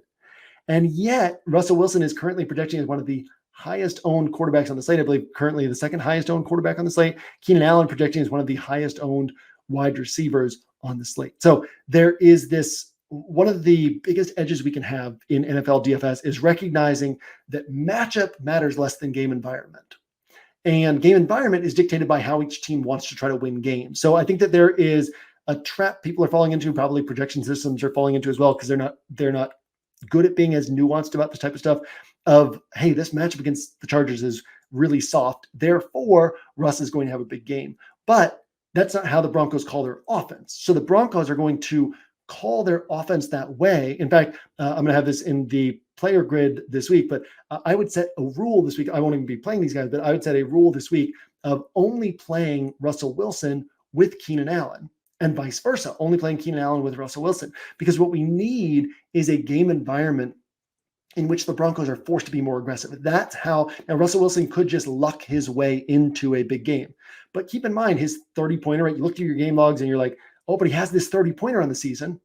And yet, Russell Wilson is currently projecting as one of the highest owned quarterbacks on the slate. I believe currently the second highest owned quarterback on the slate. Keenan Allen projecting as one of the highest owned wide receivers on the slate. So there is this, one of the biggest edges we can have in NFL DFS is recognizing that matchup matters less than game environment. And game environment is dictated by how each team wants to try to win games. So I think that there is a trap people are falling into, probably projection systems are falling into as well, because they're not good at being as nuanced about this type of stuff of, hey, this matchup against the Chargers is really soft, therefore Russ is going to have a big game. But that's not how the Broncos call their offense. So the Broncos are going to call their offense that way. In fact, I'm going to have this in the player grid this week, but I would set a rule this week. I won't even be playing these guys, but I would set a rule this week of only playing Russell Wilson with Keenan Allen, and vice versa, only playing Keenan Allen with Russell Wilson. Because what we need is a game environment in which the Broncos are forced to be more aggressive. That's how, now Russell Wilson could just luck his way into a big game. But keep in mind his 30-pointer, right? You look through your game logs and you're like, oh, but he has this 30-pointer on the season.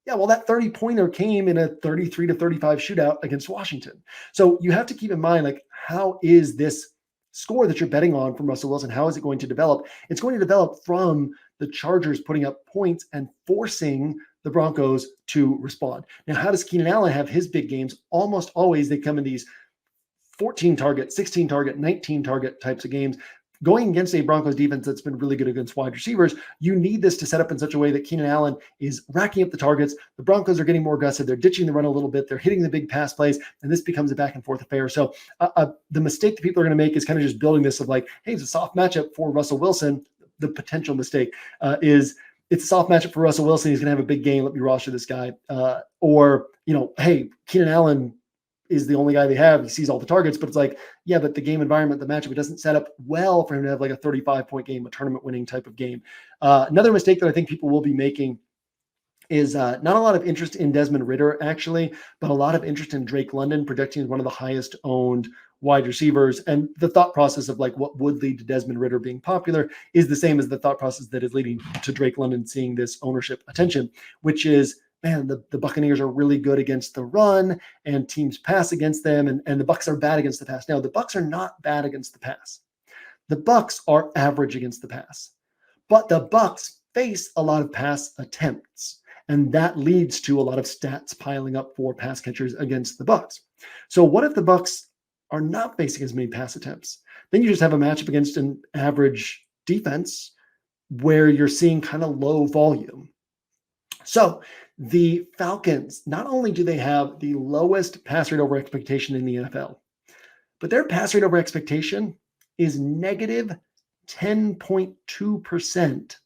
Yeah, well, that 30-pointer came in a 33-35 shootout against Washington. So you have to keep in mind, like, how is this score that you're betting on from Russell Wilson, how is it going to develop? It's going to develop from the Chargers putting up points and forcing the Broncos to respond. Now, how does Keenan Allen have his big games? Almost always they come in these 14 target, 16 target, 19 target types of games. Going against a Broncos defense that's been really good against wide receivers, you need this to set up in such a way that Keenan Allen is racking up the targets. The Broncos are getting more aggressive. They're ditching the run a little bit. They're hitting the big pass plays, and this becomes a back and forth affair. So the mistake that people are going to make is kind of just building this of like, hey, it's a soft matchup for Russell Wilson. The potential mistake is it's a soft matchup for Russell Wilson. He's going to have a big game. Let me roster this guy. Or, hey, Keenan Allen is the only guy they have. He sees all the targets, but it's like, yeah, but the game environment, the matchup, it doesn't set up well for him to have like a 35-point game, a tournament winning type of game. Another mistake that I think people will be making is not a lot of interest in Desmond Ridder, actually, but a lot of interest in Drake London, projecting as one of the highest owned wide receivers. And the thought process of like what would lead to Desmond Ridder being popular is the same as the thought process that is leading to Drake London seeing this ownership attention, which is, man, the Buccaneers are really good against the run and teams pass against them, and the Bucs are bad against the pass. Now, the Bucs are not bad against the pass. The Bucs are average against the pass. But the Bucs face a lot of pass attempts, and that leads to a lot of stats piling up for pass catchers against the Bucs. So what if the Bucs are not facing as many pass attempts? Then you just have a matchup against an average defense where you're seeing kind of low volume. So the Falcons, not only do they have the lowest pass rate over expectation in the NFL, but their pass rate over expectation is negative 10.2%.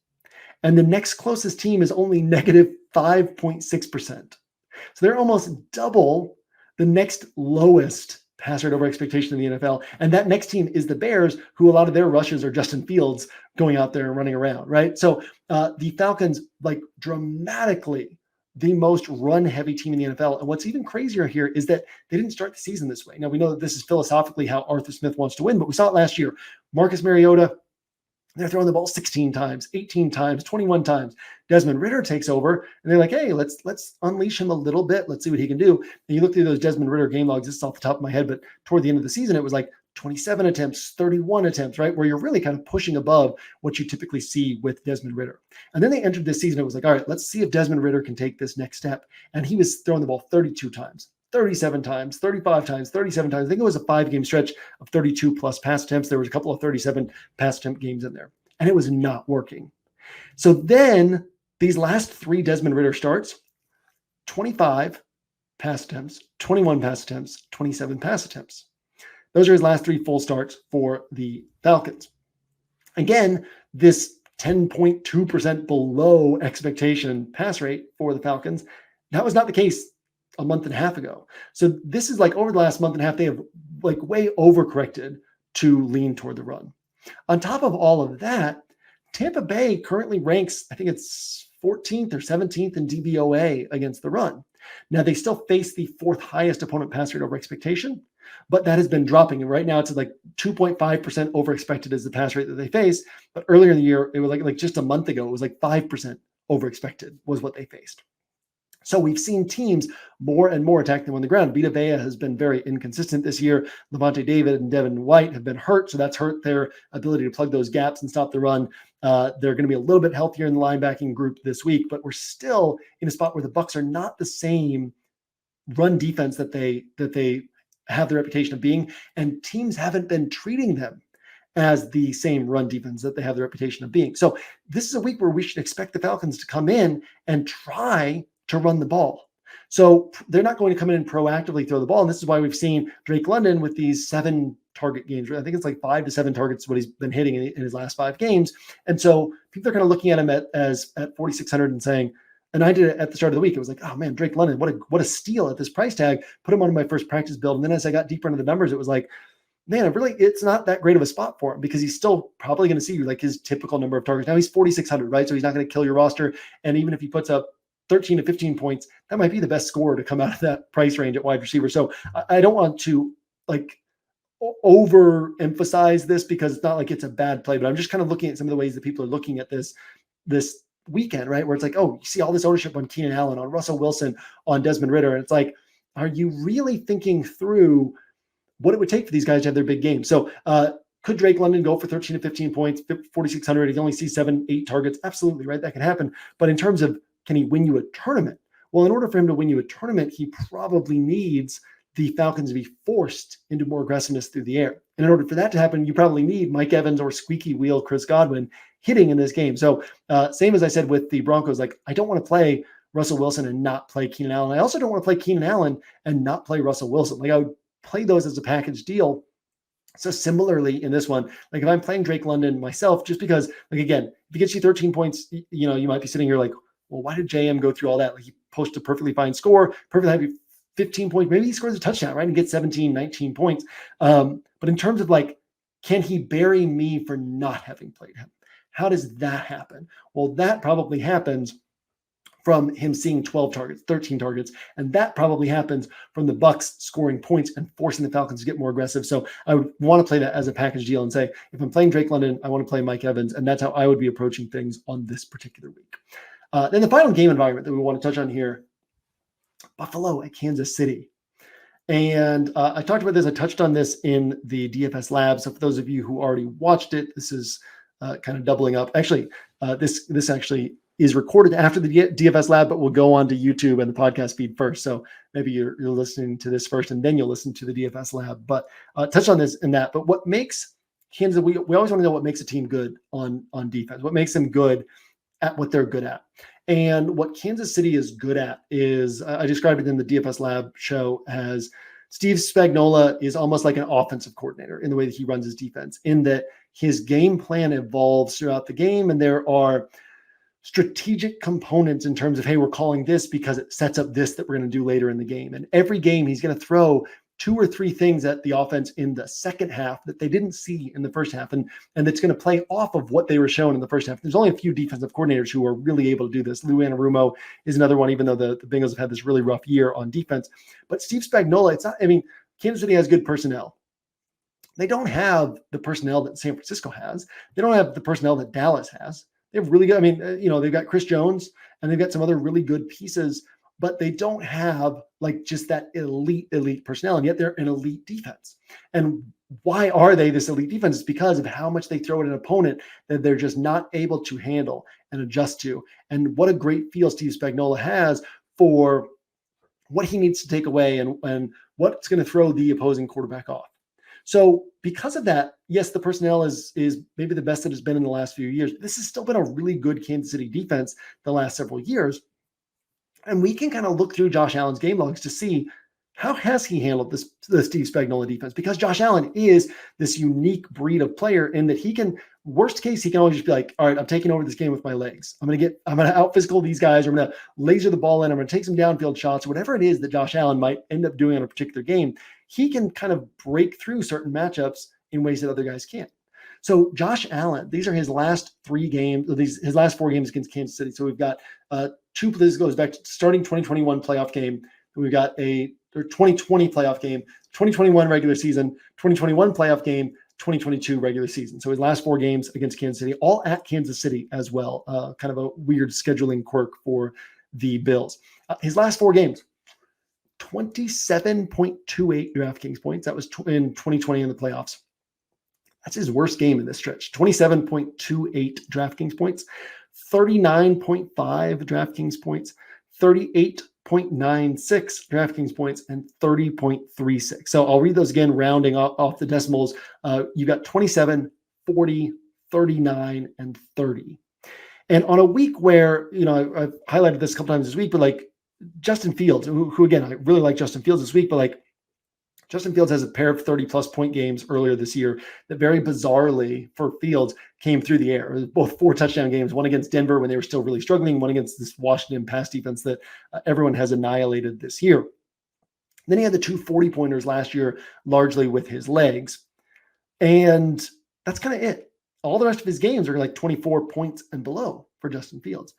And the next closest team is only negative 5.6%. So they're almost double the next lowest pass rate over expectation in the NFL. And that next team is the Bears, who a lot of their rushes are Justin Fields going out there and running around, right? So the Falcons, like dramatically the most run-heavy team in the NFL. And what's even crazier here is that they didn't start the season this way. Now, we know that this is philosophically how Arthur Smith wants to win, but we saw it last year. Marcus Mariota, they're throwing the ball 16 times, 18 times, 21 times. Desmond Ridder takes over, and they're like, hey, let's unleash him a little bit. Let's see what he can do. And you look through those Desmond Ridder game logs, this is off the top of my head, but toward the end of the season, it was like 27 attempts, 31 attempts, right? Where you're really kind of pushing above what you typically see with Desmond Ridder. And then they entered this season. It was like, all right, let's see if Desmond Ridder can take this next step. And he was throwing the ball 32 times, 37 times, 35 times, 37 times. I think it was a 5-game stretch of 32 plus pass attempts. There was a couple of 37 pass attempt games in there, and it was not working. So then these last 3 Desmond Ridder starts, 25 pass attempts, 21 pass attempts, 27 pass attempts. Those are his last 3 full starts for the Falcons. Again, this 10.2% below expectation pass rate for the Falcons, that was not the case a month and a half ago. So this is like over the last month and a half, they have like way overcorrected to lean toward the run. On top of all of that, Tampa Bay currently ranks, I think it's 14th or 17th in DVOA against the run. Now, they still face the 4th highest opponent pass rate over expectation, but that has been dropping. And right now it's like 2.5% over expected as the pass rate that they face. But earlier in the year, it was like just a month ago, it was like 5% over expected was what they faced. So we've seen teams more and more attack them on the ground. Vita Vea has been very inconsistent this year. Levante David and Devin White have been hurt, so that's hurt their ability to plug those gaps and stop the run. They're going to be a little bit healthier in the linebacking group this week, but we're still in a spot where the Bucs are not the same run defense that they have the reputation of being, and teams haven't been treating them as the same run defense that they have the reputation of being. So this is a week where we should expect the Falcons to come in and try to run the ball. So they're not going to come in and proactively throw the ball. And this is why we've seen Drake London with these 7 target games. I think it's like 5 to 7 targets, what he's been hitting in his last 5 games. And so people are kind of looking at him at 4,600 and saying, and I did it at the start of the week. It was like, oh man, Drake London, what a steal at this price tag. Put him on my first practice build. And then as I got deeper into the numbers, it was like, man, it's not that great of a spot for him because he's still probably going to see like his typical number of targets. Now he's 4,600, right? So he's not going to kill your roster. And even if he puts up 13 to 15 points, that might be the best score to come out of that price range at wide receiver. So I don't want to like overemphasize this because it's not like it's a bad play, but I'm just kind of looking at some of the ways that people are looking at this weekend, right? Where it's like, oh, you see all this ownership on Keenan Allen, on Russell Wilson, on Desmond Ridder. And it's like, are you really thinking through what it would take for these guys to have their big game? So could Drake London go for 13 to 15 points, 4,600? He only sees 7, 8 targets. Absolutely, right? That can happen. But in terms of, can he win you a tournament? Well, in order for him to win you a tournament, he probably needs the Falcons to be forced into more aggressiveness through the air. And in order for that to happen, you probably need Mike Evans or squeaky wheel Chris Godwin hitting in this game. So same as I said with the Broncos, like I don't want to play Russell Wilson and not play Keenan Allen. I also don't want to play Keenan Allen and not play Russell Wilson. Like I would play those as a package deal. So similarly in this one, like if I'm playing Drake London myself, just because like, again, if he gets you 13 points, you know, you might be sitting here like, well, why did JM go through all that? Like he posted a perfectly fine score, perfectly happy 15 points. Maybe he scores a touchdown, right? And gets 17, 19 points. But in terms of like, can he bury me for not having played him? How does that happen? Well, that probably happens from him seeing 12 targets, 13 targets. And that probably happens from the Bucs scoring points and forcing the Falcons to get more aggressive. So I would want to play that as a package deal and say, if I'm playing Drake London, I want to play Mike Evans. And that's how I would be approaching things on this particular week. Then the final game environment that we want to touch on here, Buffalo at Kansas City. And I talked about this. I touched on this in the DFS lab. So for those of you who already watched it, this is kind of doubling up. Actually, this actually is recorded after the DFS lab, but will go on to YouTube and the podcast feed first. So maybe you're listening to this first and then you'll listen to the DFS lab. But touch on this and that. But what makes Kansas, we always want to know what makes a team good on defense, what makes them good at what they're good at. And what Kansas City is good at is, I described it in the DFS Lab show as Steve Spagnuolo is almost like an offensive coordinator in the way that he runs his defense, in that his game plan evolves throughout the game. And there are strategic components in terms of, hey, we're calling this because it sets up this that we're going to do later in the game. And every game he's going to throw 2 or 3 things at the offense in the second half that they didn't see in the first half, and it's going to play off of what they were shown in the first half. There's only a few defensive coordinators who are really able to do this. Lou Anarumo is another one, even though the Bengals have had this really rough year on defense. But Steve Spagnuolo, it's not, I mean, Kansas City has good personnel. They don't have the personnel that San Francisco has. They don't have the personnel that Dallas has. They have really good, I mean, they've got Chris Jones and they've got some other really good pieces, but they don't have like just that elite personnel, and yet they're an elite defense. And why are they this elite defense? It's because of how much they throw at an opponent that they're just not able to handle and adjust to. And what a great feel Steve Spagnuolo has for what he needs to take away and what's going to throw the opposing quarterback off. So because of that, yes, the personnel is maybe the best that it's been in the last few years. This has still been a really good Kansas City defense the last several years. And we can kind of look through Josh Allen's game logs to see how has he handled the Steve Spagnuolo defense, because Josh Allen is this unique breed of player in that he can, worst case, he can always just be like, all right, I'm taking over this game with my legs. I'm going to out physical these guys. I'm going to laser the ball in. I'm going to take some downfield shots, whatever it is that Josh Allen might end up doing on a particular game. He can kind of break through certain matchups in ways that other guys can't. So Josh Allen, these are his last 3 games, his last 4 games against Kansas City. So we've got this goes back to starting 2021 playoff game. We've got a 2020 playoff game, 2021 regular season, 2021 playoff game, 2022 regular season. So his last 4 games against Kansas City, all at Kansas City as well. Kind of a weird scheduling quirk for the Bills. His last 4 games, 27.28 DraftKings points. That was in 2020 in the playoffs. That's his worst game in this stretch. 27.28 DraftKings points, 39.5 DraftKings points, 38.96 DraftKings points, and 30.36. So I'll read those again, rounding off the decimals. You got 27, 40, 39, and 30. And on a week where, I've highlighted this a couple times this week, but like Justin Fields, who again, I really like Justin Fields this week, but like Justin Fields has a pair of 30-plus point games earlier this year that very bizarrely for Fields came through the air. It was both 4 touchdown games, one against Denver when they were still really struggling, one against this Washington pass defense that everyone has annihilated this year. Then he had the 2 40-pointers last year, largely with his legs. And that's kind of it. All the rest of his games are like 24 points and below for Justin Fields.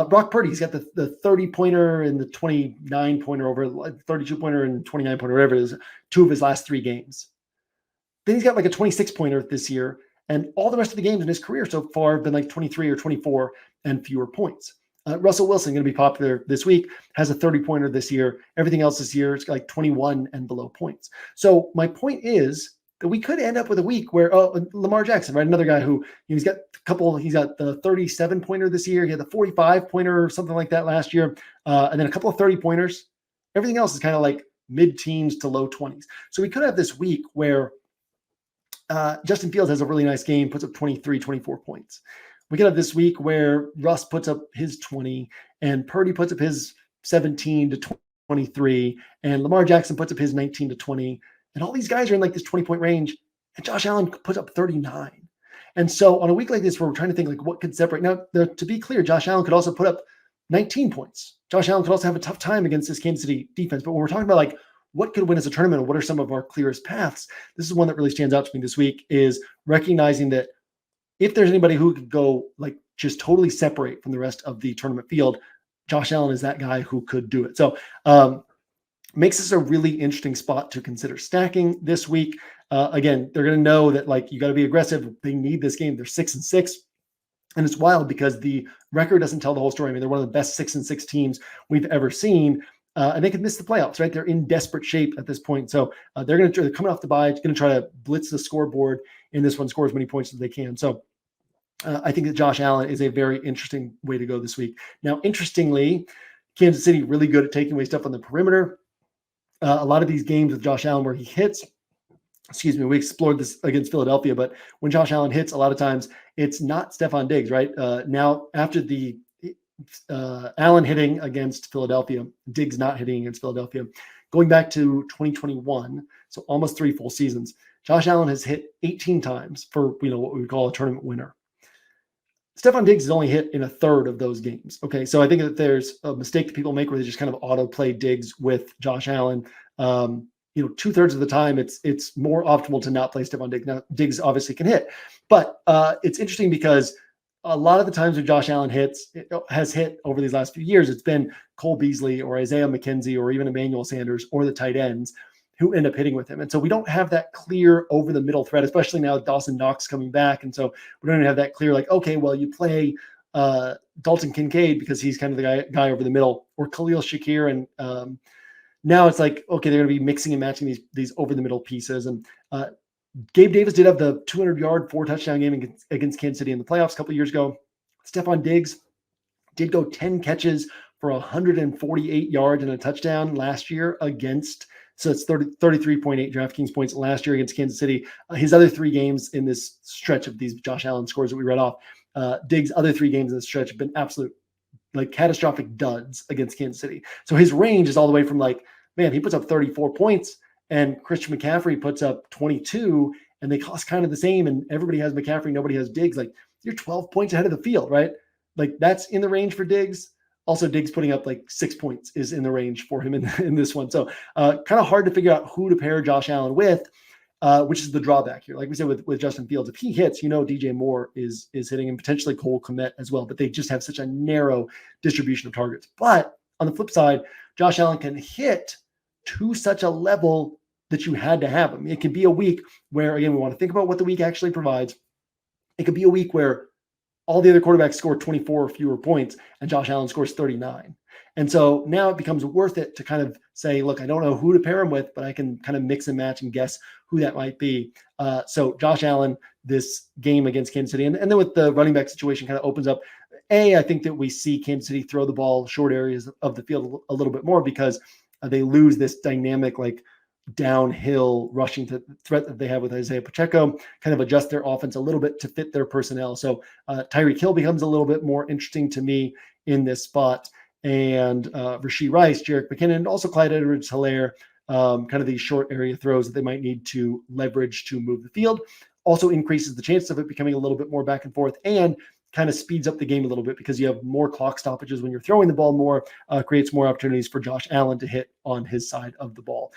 Brock Purdy, he's got the 30-pointer and the 29-pointer over 32-pointer and 29-pointer, whatever it is, 2 of his last 3 games. Then he's got like a 26-pointer this year, and all the rest of the games in his career so far have been like 23 or 24 and fewer points. Russell Wilson, going to be popular this week, has a 30-pointer this year. Everything else this year is like 21 and below points. So my point is that we could end up with a week where Lamar Jackson, right? Another guy who he's got the 37-pointer this year. He had the 45-pointer or something like that last year. And then a couple of 30-pointers. Everything else is kind of like mid-teens to low 20s. So we could have this week where Justin Fields has a really nice game, puts up 23, 24 points. We could have this week where Russ puts up his 20 and Purdy puts up his 17 to 23 and Lamar Jackson puts up his 19 to 20. And all these guys are in like this 20-point range, and Josh Allen puts up 39. And so on a week like this, where we're trying to think like what could separate. Now, to be clear, Josh Allen could also put up 19 points. Josh Allen could also have a tough time against this Kansas City defense. But when we're talking about like what could win as a tournament, and what are some of our clearest paths, this is one that really stands out to me this week, is recognizing that if there's anybody who could go like just totally separate from the rest of the tournament field, Josh Allen is that guy who could do it. So, makes this a really interesting spot to consider stacking this week. Again, they're going to know that like you got to be aggressive. They need this game. They're 6-6, and it's wild because the record doesn't tell the whole story. I mean, they're one of the best 6-6 teams we've ever seen, and they could miss the playoffs. Right? They're in desperate shape at this point. So they're coming off the bye. Going to try to blitz the scoreboard in this one, score as many points as they can. So I think that Josh Allen is a very interesting way to go this week. Now, interestingly, Kansas City really good at taking away stuff on the perimeter. A lot of these games with Josh Allen where he hits, we explored this against Philadelphia, but when Josh Allen hits, a lot of times it's not Stephon Diggs, right? Now, after the Allen hitting against Philadelphia, Diggs not hitting against Philadelphia, going back to 2021, so almost 3 full seasons, Josh Allen has hit 18 times for what we would call a tournament winner. Stephon Diggs has only hit in a third of those games. Okay, so I think that there's a mistake that people make where they just kind of auto-play Diggs with Josh Allen. 2/3 of the time it's more optimal to not play Stephon Diggs. Now, Diggs obviously can hit, but it's interesting because a lot of the times when Josh Allen has hit over these last few years, it's been Cole Beasley or Isaiah McKenzie or even Emmanuel Sanders or the tight ends who end up hitting with him. And so we don't have that clear over the middle threat, especially now with Dawson Knox coming back. And so we don't even have that clear, like, okay, well, you play Dalton Kincaid because he's kind of the guy over the middle, or Khalil Shakir. And now it's like, okay, they're going to be mixing and matching these over the middle pieces. And Gabe Davis did have the 200-yard, 4-touchdown game against Kansas City in the playoffs a couple of years ago. Stephon Diggs did go 10 catches for 148 yards and a touchdown last year against, so it's 33.8 DraftKings points last year against Kansas City. His other 3 games in this stretch of these Josh Allen scores that we read off, Diggs' other 3 games in this stretch have been absolute, like, catastrophic duds against Kansas City. So his range is all the way from, like, man, he puts up 34 points and Christian McCaffrey puts up 22, and they cost kind of the same, and everybody has McCaffrey, nobody has Diggs. Like, you're 12 points ahead of the field, right? Like, that's in the range for Diggs. Also, Diggs putting up like 6 points is in the range for him in this one. So kind of hard to figure out who to pair Josh Allen with, which is the drawback here. Like we said with Justin Fields, if he hits, DJ Moore is hitting, and potentially Cole Kmet as well, but they just have such a narrow distribution of targets. But on the flip side, Josh Allen can hit to such a level that you had to have him. It can be a week where, again, we want to think about what the week actually provides. It could be a week where all the other quarterbacks score 24 or fewer points and Josh Allen scores 39. And so now it becomes worth it to kind of say, look, I don't know who to pair him with, but I can kind of mix and match and guess who that might be. So Josh Allen, this game against Kansas City, and then with the running back situation kind of opens up. I think that we see Kansas City throw the ball short areas of the field a little bit more because they lose this dynamic, like, downhill rushing threat that they have with Isaiah Pacheco, kind of adjust their offense a little bit to fit their personnel. So Tyreek Hill becomes a little bit more interesting to me in this spot. And Rashee Rice, Jerick McKinnon, and also Clyde Edwards-Helaire, kind of these short area throws that they might need to leverage to move the field. Also increases the chance of it becoming a little bit more back and forth, and kind of speeds up the game a little bit because you have more clock stoppages when you're throwing the ball more, creates more opportunities for Josh Allen to hit on his side of the ball.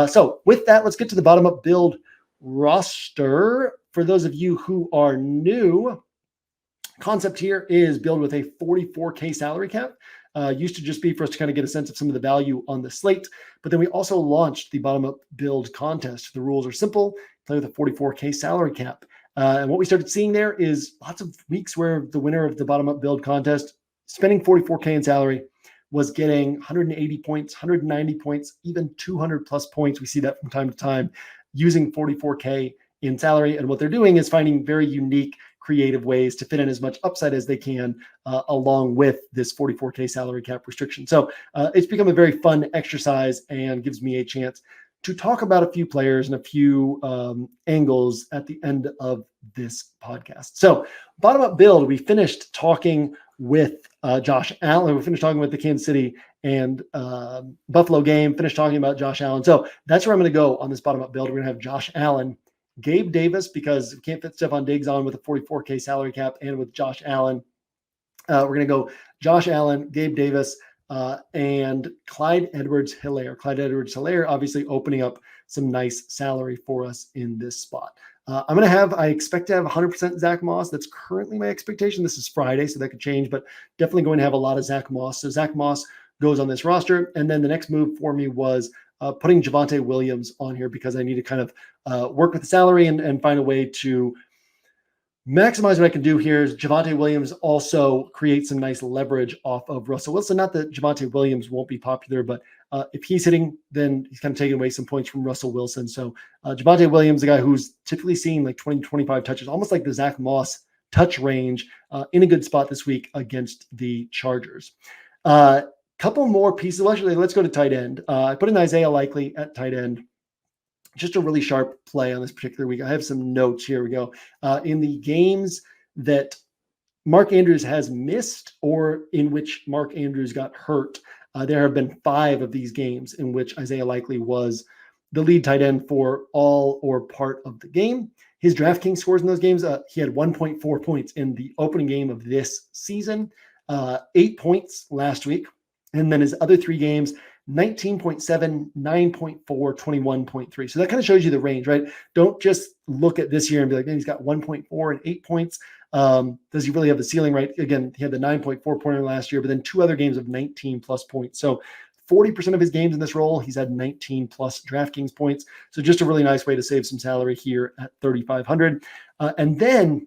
So with that, let's get to the bottom-up build roster. For those of you who are new, concept here is build with a 44K salary cap. Used to just be for us to kind of get a sense of some of the value on the slate, but then we also launched the bottom-up build contest. The rules are simple. Play with a 44K salary cap. And what we started seeing there is lots of weeks where the winner of the bottom-up build contest, spending 44K in salary, was getting 180 points, 190 points, even 200 plus points. We see that from time to time using 44K in salary. And what they're doing is finding very unique, creative ways to fit in as much upside as they can along with this 44K salary cap restriction. So it's become a very fun exercise and gives me a chance to talk about a few players and a few angles at the end of this podcast. So bottom-up build, we finished talking with Josh Allen. We finished talking with the Kansas City and Buffalo game, finished talking about Josh Allen. So that's where I'm going to go on this bottom-up build. We're going to have Josh Allen, Gabe Davis, because we can't fit Stephon Diggs on with a 44K salary cap, and with Josh Allen. We're going to go Josh Allen, Gabe Davis, and Clyde Edwards-Helaire. Clyde Edwards-Helaire obviously opening up some nice salary for us in this spot. I expect to have 100% Zach Moss. That's currently my expectation. This is Friday, so that could change, but definitely going to have a lot of Zach Moss. So Zach Moss goes on this roster. And then the next move for me was putting Javonte Williams on here because I need to kind of work with the salary and find a way to maximize what I can do here. Is Javonte Williams also creates some nice leverage off of Russell Wilson. Not that Javonte Williams won't be popular, but if he's hitting, then he's kind of taking away some points from Russell Wilson. So Javonte Williams, a guy who's typically seeing like 20, 25 touches, almost like the Zach Moss touch range, in a good spot this week against the Chargers. Couple more pieces. Well, actually, let's go to tight end. I put in Isaiah Likely at tight end. Just a really sharp play on this particular week. I have some notes. Here we go. In the games that Mark Andrews has missed or in which Mark Andrews got hurt, there have been 5 of these games in which Isaiah Likely was the lead tight end for all or part of the game. His DraftKings scores in those games, he had 1.4 points in the opening game of this season, 8 points last week. And then his other 3 games 19.7, 9.4, 21.3. So that kind of shows you the range, right? Don't just look at this year and be like, man, he's got 1.4 and 8 points. Does he really have the ceiling, right? Again, he had the 9.4 pointer last year, but then 2 other games of 19 plus points. So 40% of his games in this role, he's had 19 plus DraftKings points. So just a really nice way to save some salary here at 3,500. And then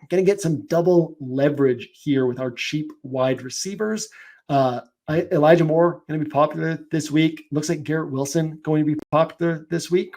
going to get some double leverage here with our cheap wide receivers. Elijah Moore going to be popular this week. Looks like Garrett Wilson going to be popular this week.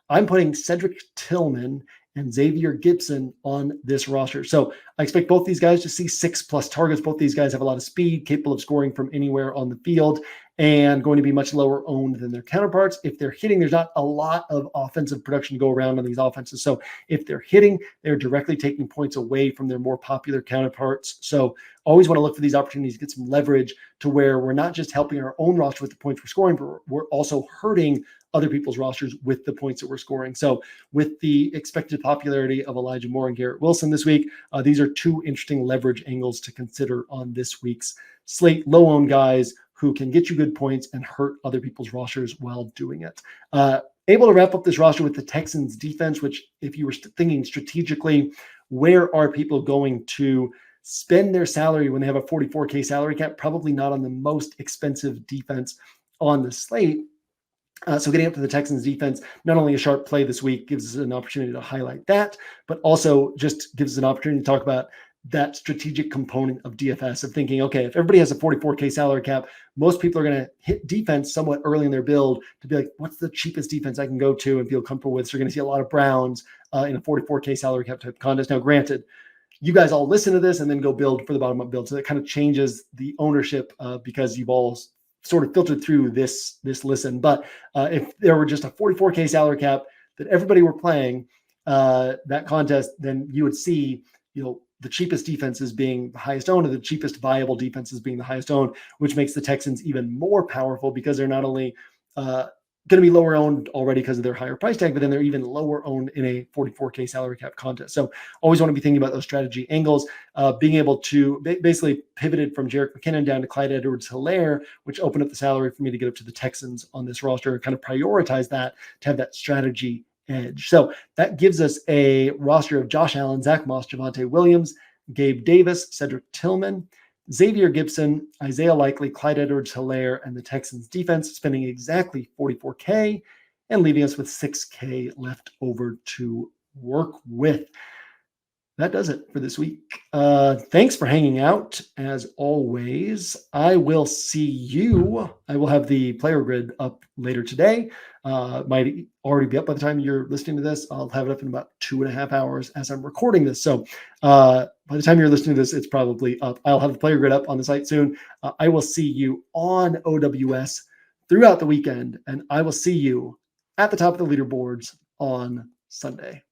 I'm putting Cedric Tillman and Xavier Gibson on this roster. So I expect both these guys to see 6+ targets. Both these guys have a lot of speed, capable of scoring from anywhere on the field, and going to be much lower owned than their counterparts. If they're hitting, there's not a lot of offensive production to go around on these offenses. So if they're hitting, they're directly taking points away from their more popular counterparts. So always want to look for these opportunities to get some leverage to where we're not just helping our own roster with the points we're scoring, but we're also hurting other people's rosters with the points that we're scoring. So with the expected popularity of Elijah Moore and Garrett Wilson this week, these are two interesting leverage angles to consider on this week's slate. Low-owned guys who can get you good points and hurt other people's rosters while doing it. Able to wrap up this roster with the Texans defense, which if you were thinking strategically, where are people going to spend their salary when they have a 44K salary cap? Probably not on the most expensive defense on the slate. So getting up to the Texans defense, not only a sharp play this week gives us an opportunity to highlight that, but also just gives us an opportunity to talk about that strategic component of DFS of thinking, okay, if everybody has a 44K salary cap, most people are going to hit defense somewhat early in their build to be like, what's the cheapest defense I can go to and feel comfortable with? So you're going to see a lot of Browns in a 44K salary cap type contest. Now, granted, you guys all listen to this and then go build for the bottom up build. So that kind of changes the ownership because you've all sort of filtered through this listen. But if there were just a 44K salary cap that everybody were playing that contest, then you would see, the cheapest defenses being the highest owned and the cheapest viable defenses being the highest owned, which makes the Texans even more powerful because they're not only going to be lower owned already because of their higher price tag, but then they're even lower owned in a 44K salary cap contest. So always want to be thinking about those strategy angles, being able to basically pivoted from Jerick McKinnon down to Clyde Edwards-Helaire, which opened up the salary for me to get up to the Texans on this roster and kind of prioritize that to have that strategy edge. So that gives us a roster of Josh Allen, Zach Moss, Javonte Williams, Gabe Davis, Cedric Tillman, Xavier Gibson, Isaiah Likely, Clyde Edwards-Helaire, and the Texans defense, spending exactly 44K and leaving us with 6K left over to work with. That does it for this week. Thanks for hanging out. As always, I will see you. I will have the player grid up later today. Might already be up by the time you're listening to this. I'll have it up in about 2.5 hours as I'm recording this. So by the time you're listening to this, it's probably up. I'll have the player grid up on the site soon. I will see you on OWS throughout the weekend, and I will see you at the top of the leaderboards on Sunday.